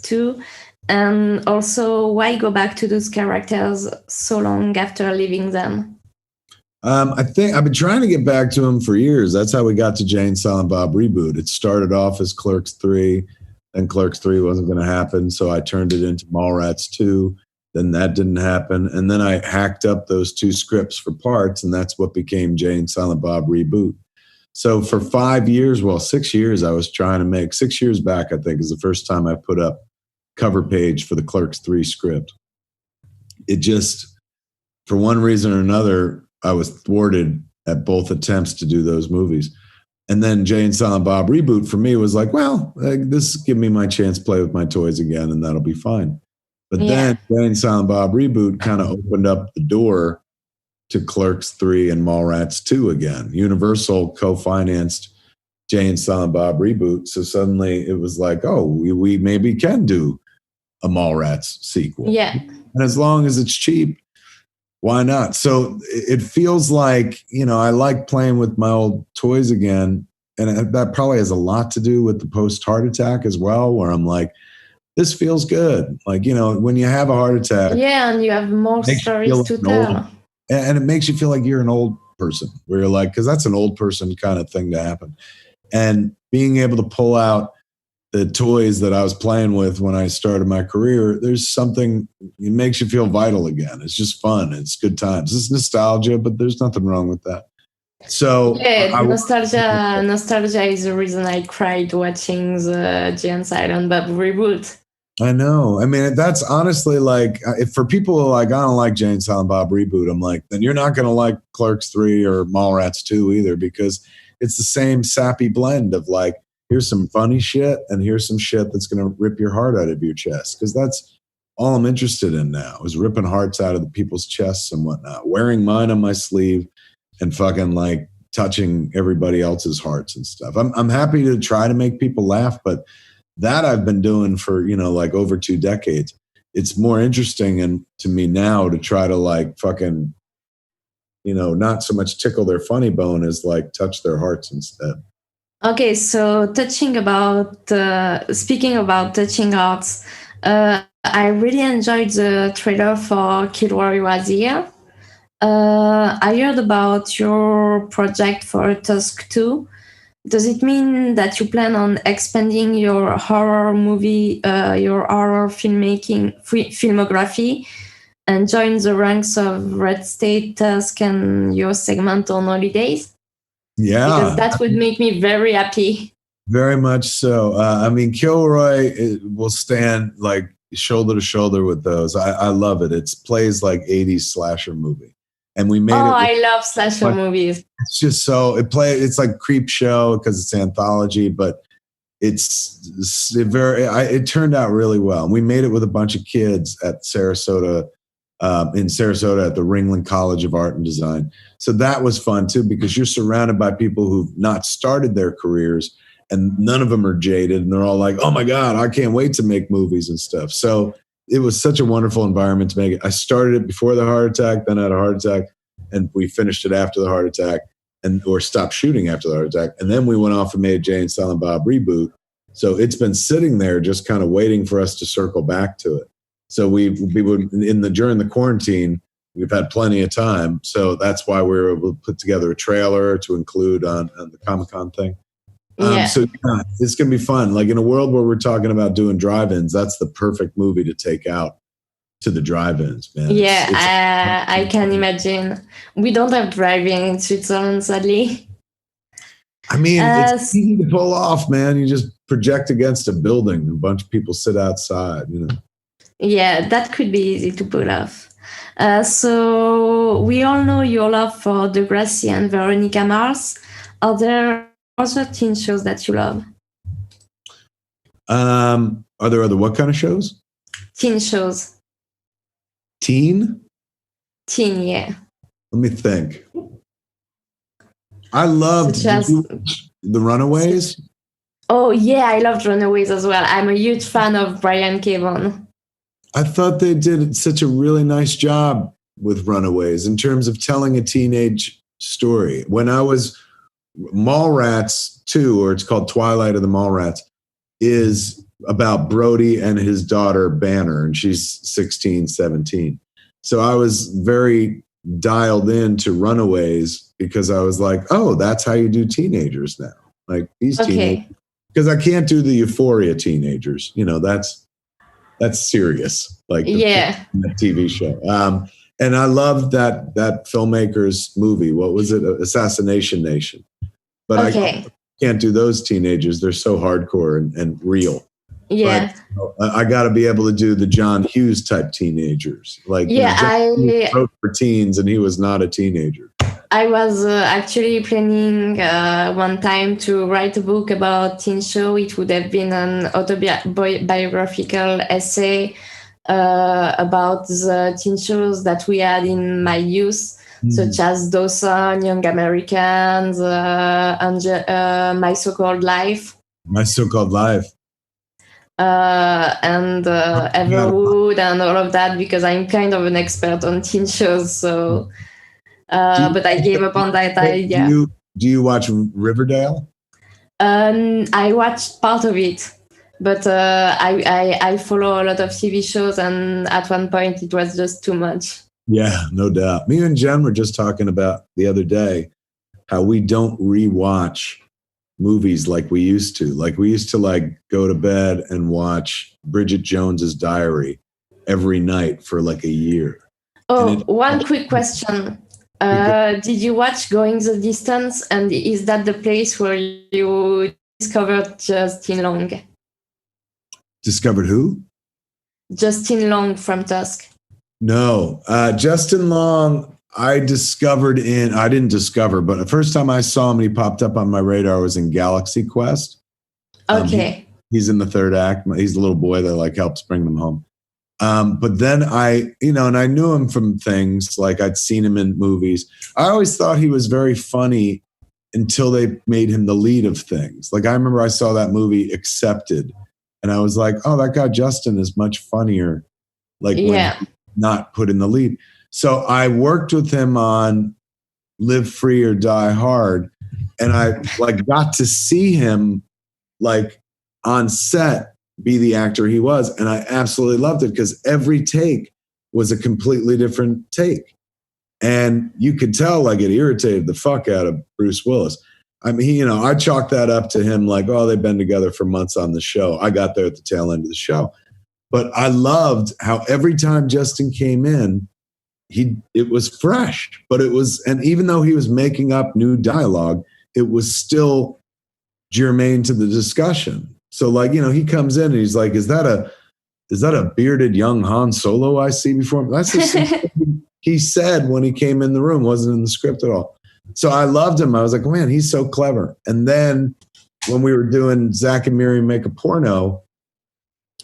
2, and also why go back to those characters so long after leaving them? I think I've been trying to get back to them for years. That's how we got to Jay and Silent Bob reboot. It started off as Clerks 3, and Clerks 3 wasn't going to happen, so I turned it into Mallrats 2. Then that didn't happen. And then I hacked up those 2 scripts for parts, and that's what became Jay and Silent Bob Reboot. So for 5 years, 6 years, I was trying to make, 6 years back, I think, is the first time I put up cover page for the Clerks 3 script. It just, for one reason or another, I was thwarted at both attempts to do those movies. And then Jay and Silent Bob Reboot for me was like, well, this give me my chance to play with my toys again, and that'll be fine. But then Jay and Silent Bob Reboot kind of opened up the door to Clerks 3 and Mallrats 2 again. Universal co-financed Jay and Silent Bob Reboot. So suddenly it was like, oh, we maybe can do a Mallrats sequel. Yeah. And as long as it's cheap, why not? So it feels like, I like playing with my old toys again. And that probably has a lot to do with the post-heart attack as well, where I'm like, this feels good. Like, when you have a heart attack. Yeah, and you have more stories to tell. And it makes you feel like you're an old person, where you're like, because that's an old person kind of thing to happen. And being able to pull out the toys that I was playing with when I started my career, there's something, it makes you feel vital again. It's just fun. It's good times. It's nostalgia, but there's nothing wrong with that. So yeah, nostalgia is the reason I cried watching the Jay and Silent Bob Reboot. I know. I mean, that's honestly like, if for people who are like, I don't like Jay and Silent Bob Reboot, I'm like, then you're not going to like Clerks 3 or Mallrats 2 either, because it's the same sappy blend of like, here's some funny shit and here's some shit that's going to rip your heart out of your chest. Because that's all I'm interested in now, is ripping hearts out of the people's chests and whatnot, wearing mine on my sleeve and fucking like touching everybody else's hearts and stuff. I'm happy to try to make people laugh, but that I've been doing for, like over 2 decades. It's more interesting and to me now to try to like fucking, not so much tickle their funny bone as like touch their hearts instead. Okay, so speaking about touching arts, I really enjoyed the trailer for Kid Roy Was Here. I heard about your project for Tusk 2. Does it mean that you plan on expanding your horror filmography and join the ranks of Red State, Tusk, and your segment on holidays? Because Yeah, that would make me very happy. very much so. I mean, Kilroy will stand like shoulder to shoulder with those. I love it. It plays like 80s slasher movie. And we made it. I love slasher movies. It's just so it's like Creep Show because it's anthology, but it turned out really well. And we made it with a bunch of kids at Sarasota, in Sarasota at the Ringling College of Art and Design. So that was fun too, because you're surrounded by people who've not started their careers and none of them are jaded. And they're all like, oh my God, I can't wait to make movies and stuff. So it was such a wonderful environment to make it. I started it before the heart attack, then I had a heart attack, and we finished it after the heart attack, or stopped shooting after the heart attack. And then we went off and made Jay and Silent Bob reboot. So it's been sitting there just kind of waiting for us to circle back to it. So we would during the quarantine, we've had plenty of time. So that's why we were able to put together a trailer to include on the Comic-Con thing. So yeah, it's going to be fun. Like in a world where we're talking about doing drive-ins, that's the perfect movie to take out to the drive-ins, man. Yeah, I can imagine. We don't have drive-in in Switzerland, sadly. I mean, it's easy to pull off, man. You just project against a building. A bunch of people sit outside, you know. Yeah, that could be easy to pull off. So we all know your love for Degrassi and Veronica Mars. Are there other teen shows that you love? Are there other what kind of shows? Teen shows. Teen, yeah. Let me think. I loved The Runaways. Oh, yeah, I loved Runaways as well. I'm a huge fan of Brian Cavan. I thought they did such a really nice job with Runaways in terms of telling a teenage story. When I was Mallrats 2, or it's called Twilight of the Mallrats, is about Brody and his daughter Banner, and she's 16, 17. So I was very dialed into Runaways because I was like, oh, that's how you do teenagers now. Like these teenagers. Because I can't do the Euphoria teenagers. You know, that's serious. Like the TV show. And I loved that filmmaker's movie. What was it? Assassination Nation. But I can't do those teenagers. They're so hardcore and real. Yeah. But I got to be able to do the John Hughes type teenagers. Like, I wrote for teens and he was not a teenager. I was actually planning one time to write a book about teen show. It would have been an autobiographical essay about the teen shows that we had in my youth, such as Dawson, Young Americans, My So-Called Life. My So-Called Life. And Everwood and all of that, because I'm kind of an expert on teen shows. So, but I gave up on that idea. Do you watch Riverdale? I watched part of it, but I follow a lot of TV shows, and at one point it was just too much. Yeah, no doubt. Me and Jen were just talking about the other day how we don't rewatch movies like we used to. Like we used to like go to bed and watch Bridget Jones's Diary every night for like a year. Oh, one quick question. Did you watch Going the Distance? And is that the place where you discovered Justin Long? Discovered who? Justin Long from Tusk. No. Justin Long, I didn't discover, but the first time I saw him, he popped up on my radar was in Galaxy Quest. Okay. He's in the third act. He's the little boy that like helps bring them home. But then and I knew him from things like I'd seen him in movies. I always thought he was very funny until they made him the lead of things. Like I remember I saw that movie Accepted and I was like, oh, that guy Justin is much funnier. Like when not put in the lead. So I worked with him on Live Free or Die Hard. And I like got to see him like on set be the actor he was. And I absolutely loved it because every take was a completely different take. And you could tell like it irritated the fuck out of Bruce Willis. I mean, I chalked that up to him like, oh, they've been together for months on the show. I got there at the tail end of the show. But I loved how every time Justin came in, it was fresh. But and even though he was making up new dialogue, it was still germane to the discussion. So like, he comes in and he's like, is that a bearded young Han Solo I see before him? That's just he said when he came in the room, wasn't in the script at all. So I loved him. I was like, man, he's so clever. And then when we were doing Zach and Miri Make a Porno,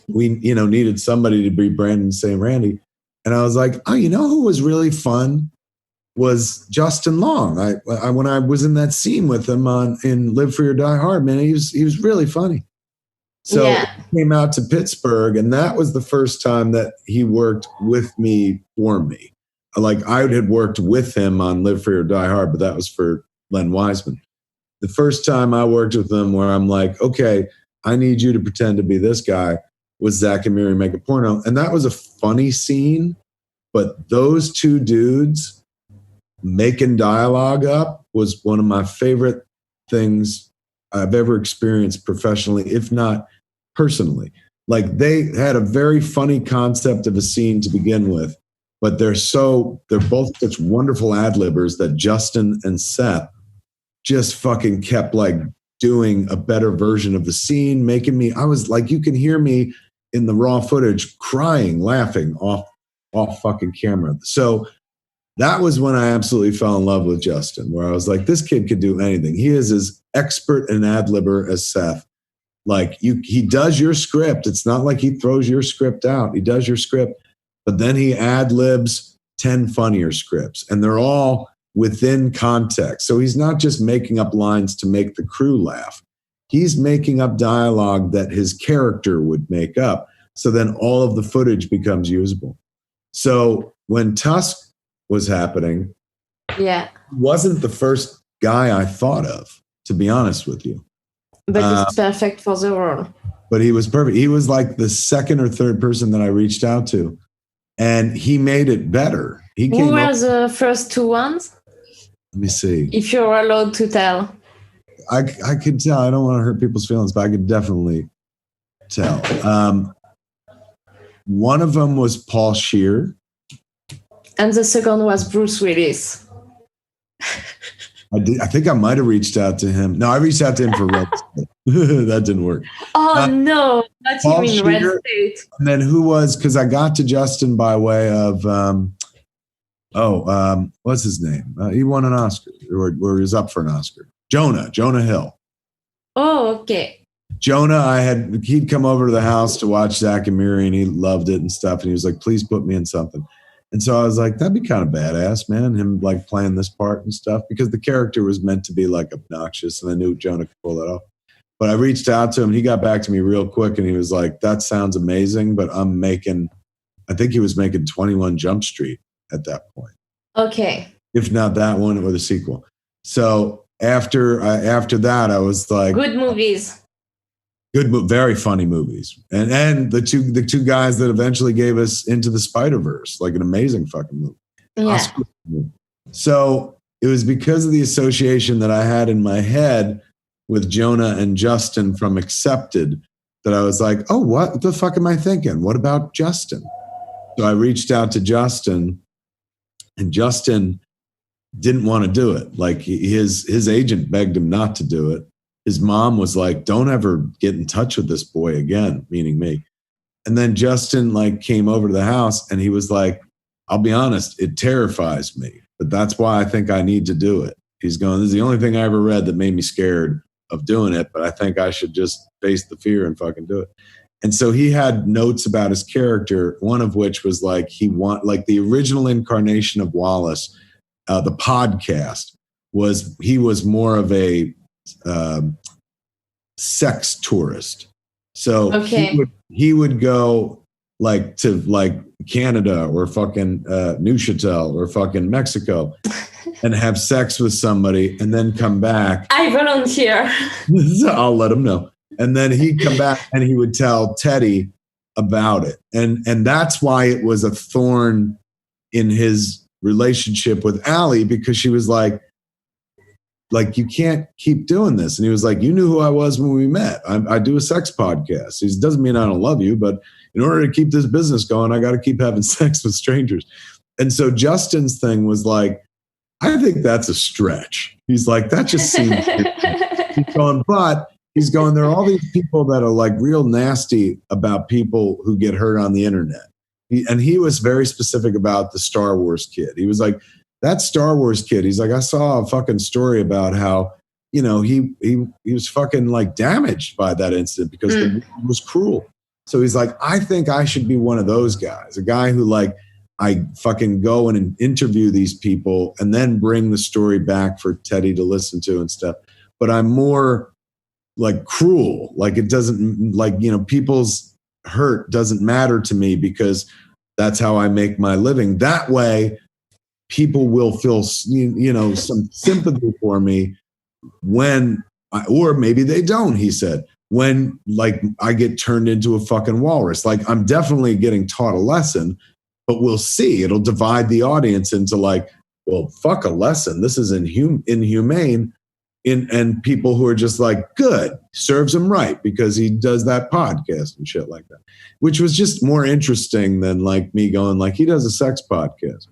we, needed somebody to be Brandon St. Randy. And I was like, oh, who was really fun was Justin Long. I when I was in that scene with him in Live Free or Die Hard, man, he was really funny. So he came out to Pittsburgh, and that was the first time that he worked with me for me. Like I had worked with him on Live Free or Die Hard, but that was for Len Wiseman. The first time I worked with him where I'm like, okay, I need you to pretend to be this guy was Zach and Miri Make a Porno. And that was a funny scene, but those two dudes making dialogue up was one of my favorite things I've ever experienced professionally, if not personally. Like they had a very funny concept of a scene to begin with, but they're both such wonderful ad-libbers that Justin and Seth just fucking kept like doing a better version of the scene, I was like, you can hear me in the raw footage crying, laughing off fucking camera. So that was when I absolutely fell in love with Justin, where I was like, this kid could do anything. He is as expert an ad-libber as Seth. Like he does your script. It's not like he throws your script out. He does your script, but then he ad-libs 10 funnier scripts, and they're all within context. So he's not just making up lines to make the crew laugh. He's making up dialogue that his character would make up. So then all of the footage becomes usable. So when Tusk was happening, wasn't the first guy I thought of, to be honest with you. But he's perfect for the role. But he was perfect. He was like the second or third person that I reached out to, and he made it better. Who were the first two ones? Let me see. If you're allowed to tell. I could tell. I don't want to hurt people's feelings, but I could definitely tell. One of them was Paul Scheer. And the second was Bruce Willis. I think I might have reached out to him. No, I reached out to him for Red State. That didn't work. Oh, no. Not Paul even Red State. And then who was, because I got to Justin by way of, what's his name? He won an Oscar, or he was up for an Oscar. Jonah Hill. Oh, okay. Jonah, he'd come over to the house to watch Zach and Miri, and he loved it and stuff. And he was like, please put me in something. And so I was like, that'd be kind of badass, man, him like playing this part and stuff, because the character was meant to be like obnoxious, and I knew Jonah could pull that off. But I reached out to him, and he got back to me real quick, and he was like, that sounds amazing, but I think he was making 21 Jump Street at that point. Okay. If not that one, or the sequel. So after that, I was like, good movies. Very funny movies, and the two guys that eventually gave us Into the Spider-Verse, like an amazing fucking movie. Yeah. So it was because of the association that I had in my head with Jonah and Justin from Accepted that I was like, oh, what the fuck am I thinking? What about Justin? So I reached out to Justin, and Justin didn't want to do it. Like his agent begged him not to do it. His mom was like, don't ever get in touch with this boy again, meaning me. And then Justin like came over to the house, and he was like, I'll be honest, it terrifies me, but that's why I think I need to do it. He's going, this is the only thing I ever read that made me scared of doing it, but I think I should just face the fear and fucking do it. And so he had notes about his character, one of which was like, the original incarnation of Wallace, the podcast, he was more of a sex tourist. So okay. he would go like to like Canada or fucking Neuchâtel or fucking Mexico and have sex with somebody and then come back. I volunteer. I'll let him know. And then he'd come back and he would tell Teddy about it. And that's why it was a thorn in his relationship with Allie, because she was like, you can't keep doing this. And he was like, you knew who I was when we met. I do a sex podcast. He doesn't mean I don't love you, but in order to keep this business going, I got to keep having sex with strangers. And so Justin's thing was like, I think that's a stretch. He's like, that just seems he's going, but he's going, there are all these people that are like real nasty about people who get hurt on the internet. And he was very specific about the Star Wars kid. He was like, that Star Wars kid, he's like, I saw a fucking story about how, you know, he was fucking like damaged by that incident because the world was cruel. So he's like, I think I should be one of those guys, a guy who like, I fucking go in and interview these people and then bring the story back for Teddy to listen to and stuff. But I'm more like cruel. Like it doesn't, like, you know, people's hurt doesn't matter to me because that's how I make my living. That way, people will feel, you know, some sympathy for me when, or maybe they don't, he said, when like I get turned into a fucking walrus. Like I'm definitely getting taught a lesson, but we'll see. It'll divide the audience into like, well, fuck a lesson. This is inhumane. And people who are just like, good, serves him right because he does that podcast and shit like that, which was just more interesting than like me going like, he does a sex podcast.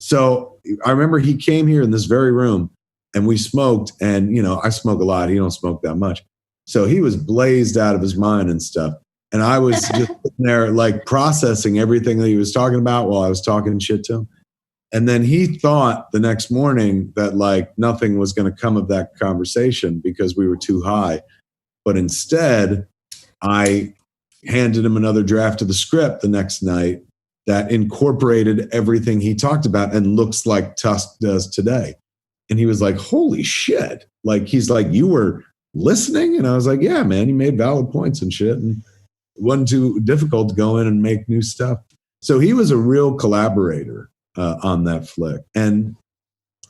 So I remember he came here in this very room and we smoked, and, you know, I smoke a lot. He don't smoke that much. So he was blazed out of his mind and stuff. And I was just sitting there like processing everything that he was talking about while I was talking shit to him. And then he thought the next morning that like nothing was going to come of that conversation because we were too high. But instead, I handed him another draft of the script the next night that incorporated everything he talked about and looks like Tusk does today. And he was like, holy shit. Like, he's like, you were listening? And I was like, yeah, man, you made valid points and shit. And it wasn't too difficult to go in and make new stuff. So he was a real collaborator on that flick. And,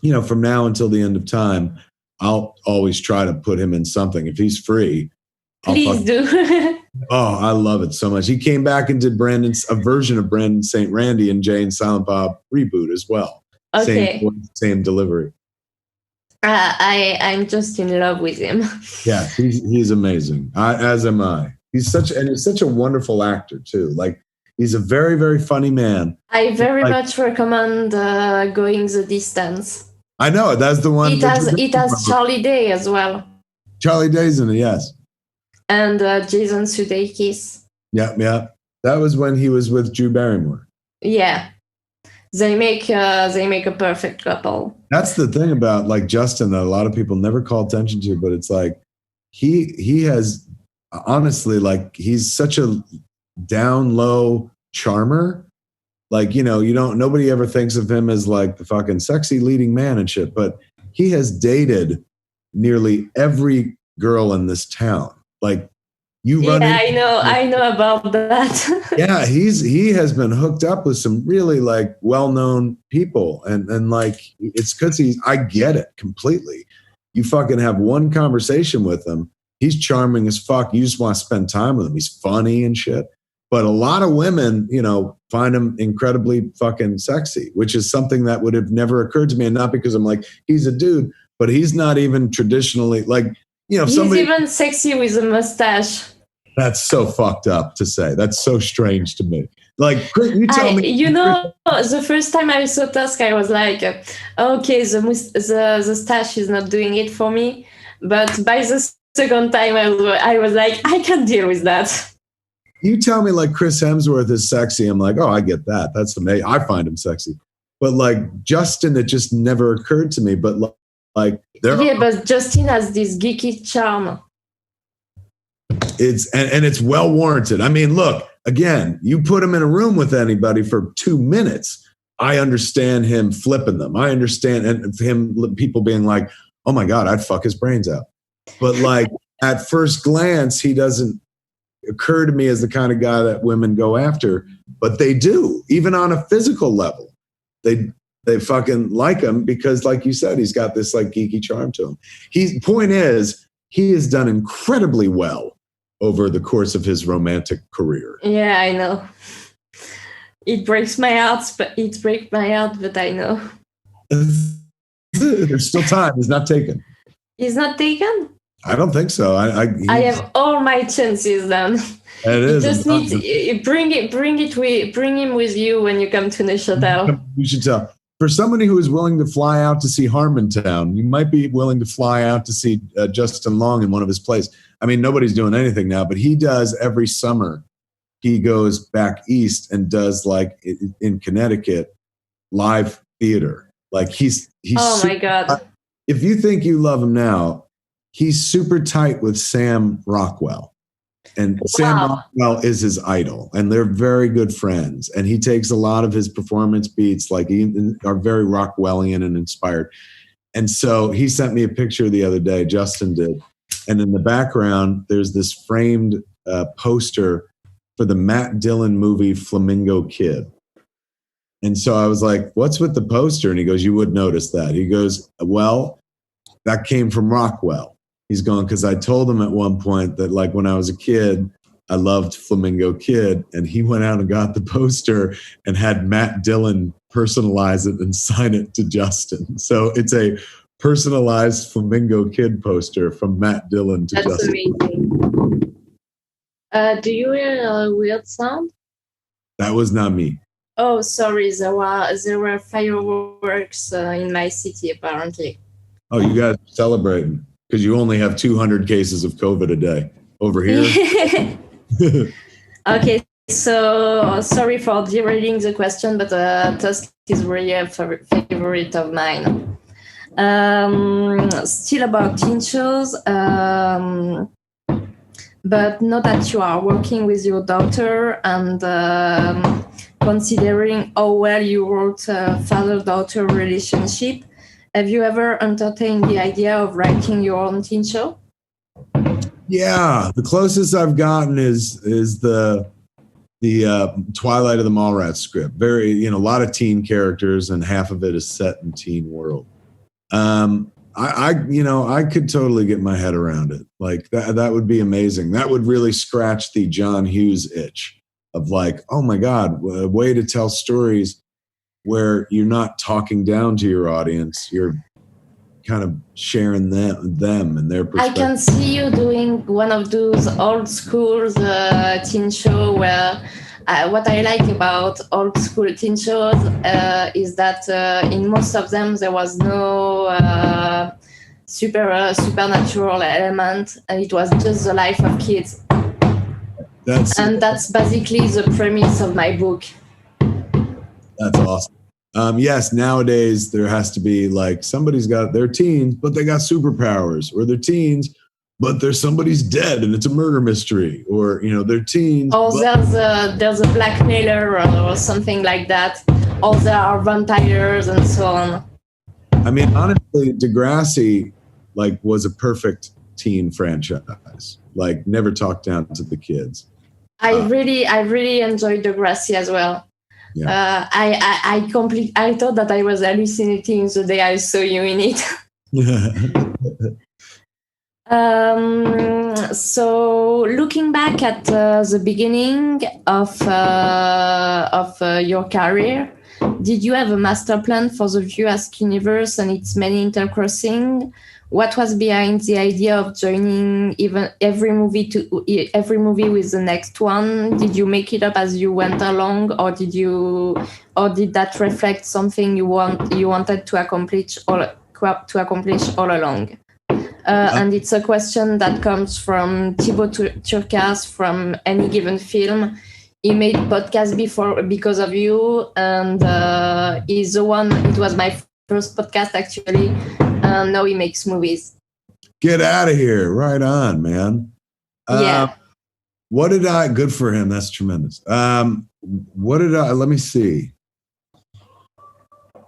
you know, from now until the end of time, I'll always try to put him in something. If he's free, please do. Oh, I love it so much. He came back and did a version of Brandon St. Randy and Jay and Silent Bob reboot as well. Okay. Same delivery. I'm just in love with him. Yeah, he's amazing. As am I. He's such a wonderful actor too. Like, he's a very, very funny man. I very much recommend Going the Distance. I know, that's the one. It has Charlie Day as well. Charlie Day's in it, yes. And Jason Sudeikis. Yeah. That was when he was with Drew Barrymore. Yeah. They make a perfect couple. That's the thing about like Justin that a lot of people never call attention to, but it's like he has, honestly, like, he's such a down low charmer. Like, you know, nobody ever thinks of him as like the fucking sexy leading man and shit, but he has dated nearly every girl in this town. Like, I know about that. Yeah, he has been hooked up with some really like well-known people, and like, it's because I get it completely. You fucking have one conversation with him, he's charming as fuck. You just want to spend time with him. He's funny and shit. But a lot of women, you know, find him incredibly fucking sexy, which is something that would have never occurred to me. And not because I'm like, he's a dude, but he's not even traditionally like, you know, he's even sexy with a mustache. That's so fucked up to say. That's so strange to me. Like, you tell me. You know, the first time I saw Tusk, I was like, okay, the stash is not doing it for me. But by the second time, I was like, I can deal with that. You tell me like Chris Hemsworth is sexy. I'm like, oh, I get that. That's amazing. I find him sexy. But like Justin, it just never occurred to me. But like, but Justin has this geeky charm. It's well warranted. I mean, look, again, you put him in a room with anybody for 2 minutes. I understand him flipping them. I understand people being like, oh my God, I'd fuck his brains out. But like at first glance, he doesn't occur to me as the kind of guy that women go after, but they do, even on a physical level. They fucking like him because, like you said, he's got this like geeky charm to him. Point is, he has done incredibly well over the course of his romantic career. Yeah, I know. It breaks my heart, but I know. There's still time. He's not taken. He's not taken? I don't think so. I have all my chances then. It is. You just need bring him with you when you come to Neuchâtel. You should tell. For somebody who is willing to fly out to see Harmontown, you might be willing to fly out to see Justin Long in one of his plays. I mean, nobody's doing anything now, but he does every summer. He goes back east and does, like, in Connecticut, live theater. Like he's oh my God. If you think you love him now, he's super tight with Sam Rockwell. And wow. Sam Rockwell is his idol, and they're very good friends. And he takes a lot of his performance beats, like, are very Rockwellian and inspired. And so he sent me a picture the other day, Justin did. And in the background, there's this framed poster for the Matt Dillon movie Flamingo Kid. And so I was like, what's with the poster? And he goes, you would notice that. He goes, well, that came from Rockwell. He's going, because I told him at one point that, like, when I was a kid, I loved Flamingo Kid. And he went out and got the poster and had Matt Dillon personalize it and sign it to Justin. So it's a personalized Flamingo Kid poster from Matt Dillon to Justin. That's amazing. Do you hear a weird sound? That was not me. Oh, sorry. There were fireworks in my city, apparently. Oh, you guys are celebrating. Because you only have 200 cases of COVID a day over here. Okay, so sorry for derailing the question, but Tusk is really a favorite of mine. Still about teen shows, but now that you are working with your daughter and considering how well you wrote a father-daughter relationship, have you ever entertained the idea of writing your own teen show? Yeah, the closest I've gotten is the Twilight of the Mallrats script. Very, a lot of teen characters, and half of it is set in teen world. I could totally get my head around it. Like that would be amazing. That would really scratch the John Hughes itch of, like, oh my God, a way to tell stories where you're not talking down to your audience, you're kind of sharing them and their perspective. I can see you doing one of those old school teen show where what I like about old school teen shows is that in most of them there was no supernatural element, and it was just the life of kids. That's basically the premise of my book. That's awesome. Yes, nowadays there has to be, like, they're teens, but they got superpowers, or they're teens, but somebody's dead and it's a murder mystery, or, they're teens. Or there's a blackmailer or something like that. Or there are vampires and so on. I mean, honestly, Degrassi, like, was a perfect teen franchise. Like, never talked down to the kids. I really enjoyed Degrassi as well. Yeah. I thought that I was hallucinating the day I saw you in it. So looking back at the beginning of your career, did you have a master plan for the View-Ask universe and its many intercrossing? What was behind the idea of joining even every movie with the next one? Did you make it up as you went along, or did that reflect something you wanted to accomplish all along? And it's a question that comes from Thibaut Turcas from Any Given Film. He made podcasts before because of you, and he's the one. It was my first podcast, actually. Now he makes movies. Get out of here. Right on, man. Yeah. Good for him. That's tremendous. Let me see.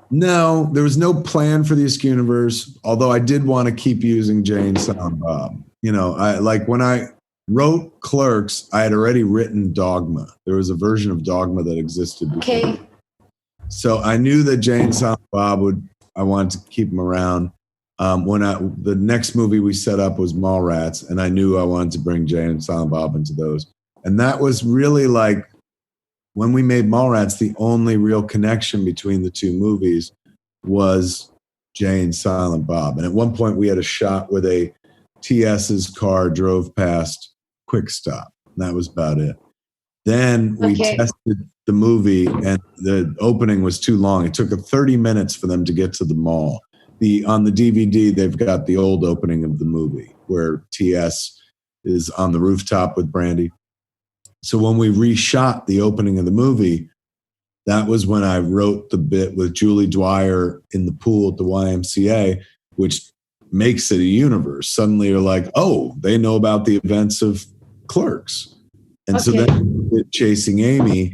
No, there was no plan for the Askew universe, although I did want to keep using Jane, Silent Bob. I like when I wrote Clerks, I had already written Dogma. There was a version of Dogma that existed before. Okay. So I knew that Jay and Silent Bob I wanted to keep them around. The next movie we set up was Mallrats, and I knew I wanted to bring Jay and Silent Bob into those. And that was really like, when we made Mallrats, the only real connection between the two movies was Jay and Silent Bob. And at one point we had a shot where TS's car drove past Quick Stop. And that was about it. Then we tested the movie, and the opening was too long. It took 30 minutes for them to get to the mall. On the DVD, they've got the old opening of the movie where TS is on the rooftop with Brandy. So when we reshot the opening of the movie, that was when I wrote the bit with Julie Dwyer in the pool at the YMCA, which makes it a universe. Suddenly you're like, oh, they know about the events of Clerks. And so then Chasing Amy,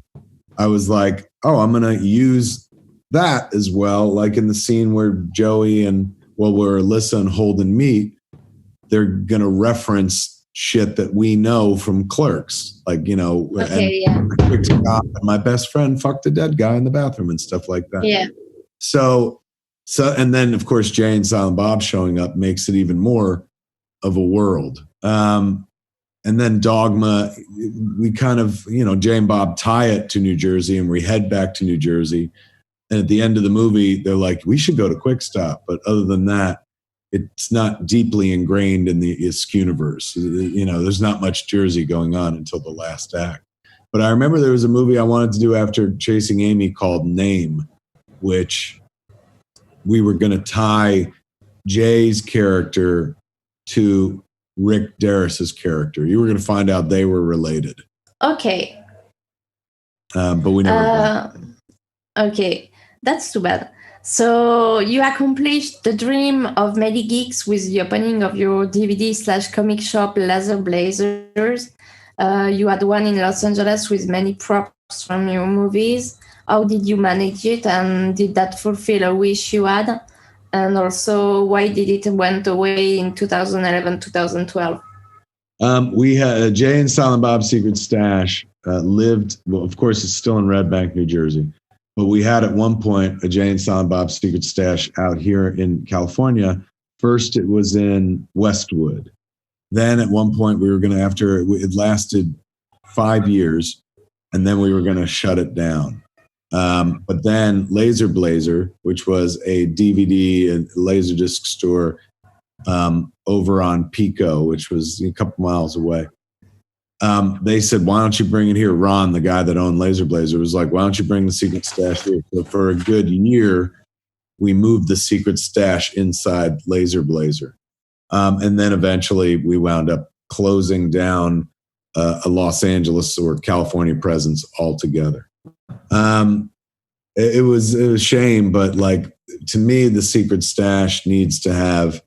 I was like, oh, I'm going to use that as well. Like in the scene where Joey where Alyssa and Holden meet, they're going to reference shit that we know from Clerks. Like, you know, my best friend fucked a dead guy in the bathroom and stuff like that. Yeah. So, and then of course, Jay and Silent Bob showing up makes it even more of a world. And then Dogma, we kind of, you know, Jay and Bob tie it to New Jersey, and we head back to New Jersey. And at the end of the movie, they're like, we should go to Quick Stop. But other than that, it's not deeply ingrained in the ISK universe. You know, there's not much Jersey going on until the last act. But I remember there was a movie I wanted to do after Chasing Amy called Name, which we were going to tie Jay's character to Rick Derris's character. You were going to find out they were related. Okay. But we never did. Okay. That's too bad. So you accomplished the dream of many geeks with the opening of your DVD/comic shop, Laser Blazers. You had one in Los Angeles with many props from your movies. How did you manage it, and did that fulfill a wish you had? And also, why did it went away in 2011, 2012? We had Jay and Silent Bob's Secret Stash lived, well, of course, it's still in Red Bank, New Jersey. But we had at one point a Jay and Silent Bob's Secret Stash out here in California. First, it was in Westwood. Then at one point we were going to, it lasted 5 years, and then we were going to shut it down. But then Laser Blazer, which was a DVD and Laserdisc store over on Pico, which was a couple miles away. They said, why don't you bring it here? Ron, the guy that owned Laser Blazer, was like, why don't you bring the Secret Stash here? So for a good year, we moved the Secret Stash inside Laser Blazer. And then eventually we wound up closing down a Los Angeles or California presence altogether. It was a shame, but like, to me, the Secret Stash needs to have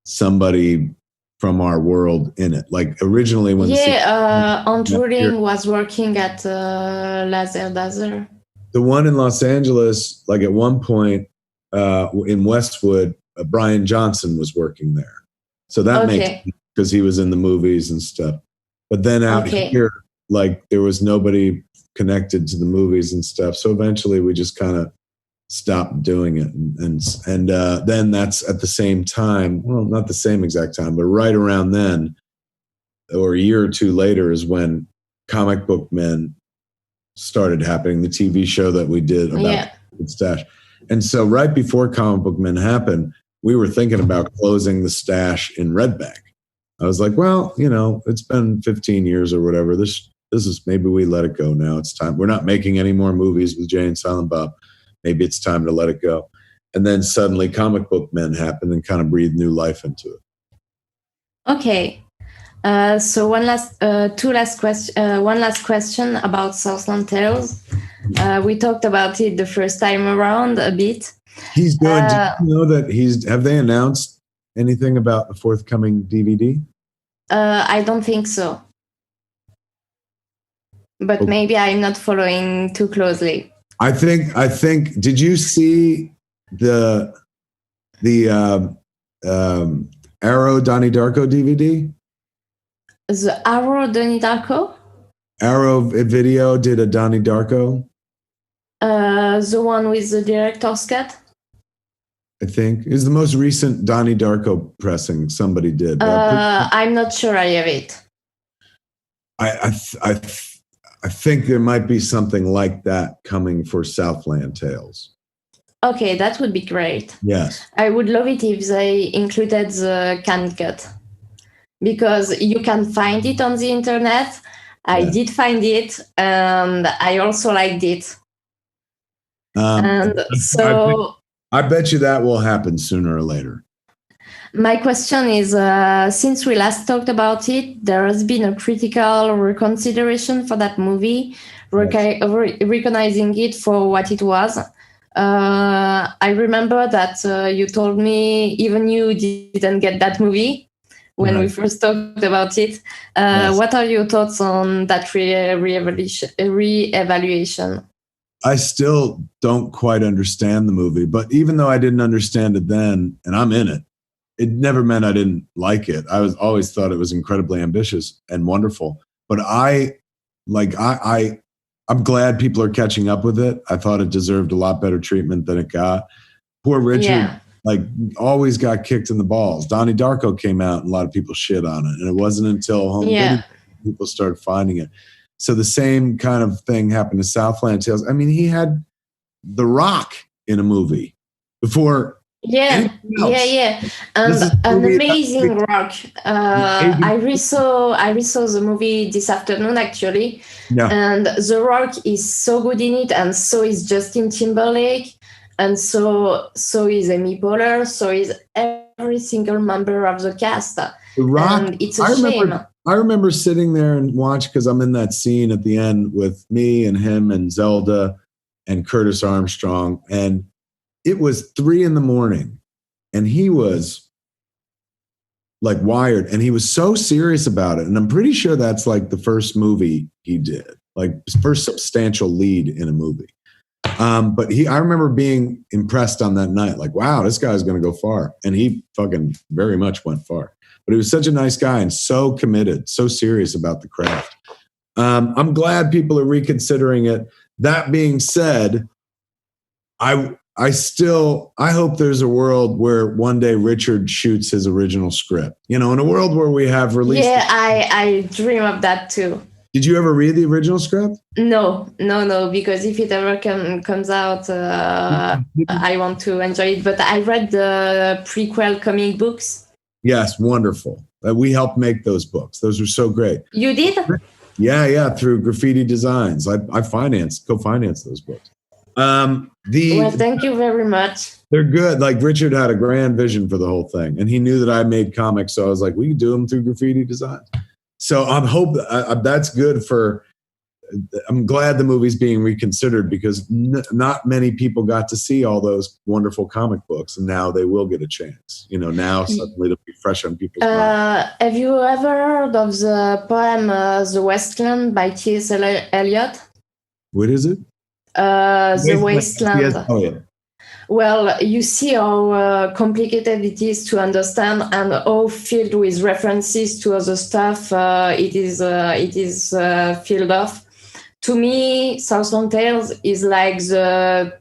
somebody from our world in it. Like originally when Antoine was working at Laser Dazzler. The one in Los Angeles, like at one point in Westwood, Brian Johnson was working there. So that makes sense because he was in the movies and stuff. But then out here, like there was nobody connected to the movies and stuff. So eventually we just kind of stopped doing it. And then that's at the same time, well, not the same exact time, but right around then, or a year or two later, is when Comic Book Men started happening, the TV show that we did about the Stash. And so right before Comic Book Men happened, we were thinking about closing the Stash in Red Bank. I was like, well, you know, it's been 15 years or whatever. This is, maybe we let it go now. It's time. We're not making any more movies with Jay and Silent Bob. Maybe it's time to let it go. And then suddenly Comic Book Men happened and kind of breathed new life into it. Okay. So one last question about Southland Tales. We talked about it the first time around a bit. He's doing, do you know that have they announced anything about the forthcoming DVD? I don't think so. But maybe I'm not following too closely. I think. Did you see the Arrow Donnie Darko DVD? The Arrow Donnie Darko? Arrow Video did a Donnie Darko. The one with the director's cut? I think is the most recent Donnie Darko pressing somebody did. I'm not sure I have it. I think there might be something like that coming for Southland Tales. Okay, that would be great. Yes. I would love it if they included the can cut, because you can find it on the internet. I did find it, and I also liked it. And so I bet you that will happen sooner or later. My question is, since we last talked about it, there has been a critical reconsideration for that movie, recognizing it for what it was. I remember that you told me even you didn't get that movie when we first talked about it. What are your thoughts on that re-evaluation? I still don't quite understand the movie, but even though I didn't understand it then, and I'm in it, it never meant I didn't like it. I always thought it was incredibly ambitious and wonderful. But I'm glad people are catching up with it. I thought it deserved a lot better treatment than it got. Poor Richard, always got kicked in the balls. Donnie Darko came out and a lot of people shit on it. And it wasn't until home video people started finding it. So the same kind of thing happened to Southland Tales. I mean, he had The Rock in a movie before. And an amazing Rock. I resaw the movie this afternoon, actually. And The Rock is so good in it, and so is Justin Timberlake, and so is Amy Poehler, so is every single member of the cast. The Rock, and it's a shame. I remember sitting there and watch, because I'm in that scene at the end with me and him and Zelda and Curtis Armstrong, and it was 3 a.m. and he was like wired, and he was so serious about it. And I'm pretty sure that's like the first movie he did, like his first substantial lead in a movie. But I remember being impressed on that night, like, wow, this guy's going to go far. And he fucking very much went far. But he was such a nice guy and so committed, so serious about the craft. I'm glad people are reconsidering it. That being said, I hope there's a world where one day Richard shoots his original script. You know, in a world where we have released. Yeah, I dream of that too. Did you ever read the original script? No, because if it ever comes out, I want to enjoy it. But I read the prequel comic books. Yes, wonderful. We helped make those books. Those were so great. You did? Yeah, through Graffiti Designs. I co-financed those books. Well, thank you very much. They're good. Like, Richard had a grand vision for the whole thing, and he knew that I made comics, so I was like, we can do them through Graffiti Designs. So that's good for. I'm glad the movie's being reconsidered, because not many people got to see all those wonderful comic books, and now they will get a chance. You know, now suddenly it'll be fresh on people's minds. Have you ever heard of the poem "The Wasteland" by T.S. Eliot? What is it? The Wasteland. Eliot. Well, you see how complicated it is to understand, and how filled with references to other stuff it is filled off. To me, Southland Tales is like the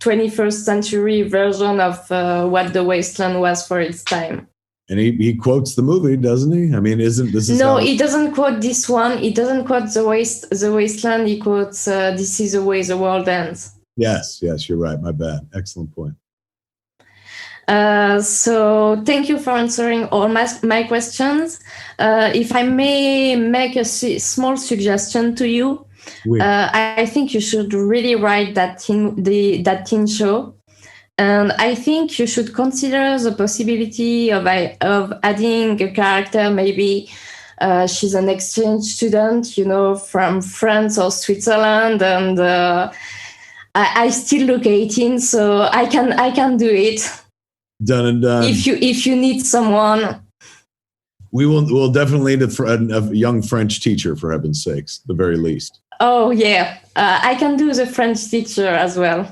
21st century version of what The Wasteland was for its time. And he quotes the movie, doesn't he? I mean, he doesn't quote this one. He doesn't quote the Wasteland. He quotes "This is the way the world ends." Yes, you're right. My bad. Excellent point. So thank you for answering all my questions. If I may make a small suggestion to you, I think you should really write that teen show. And I think you should consider the possibility of adding a character. Maybe she's an exchange student, from France or Switzerland, and I still look 18, so I can do it. Done and done. If you need someone, we'll definitely need a young French teacher, for heaven's sakes, the very least. Oh yeah, I can do the French teacher as well.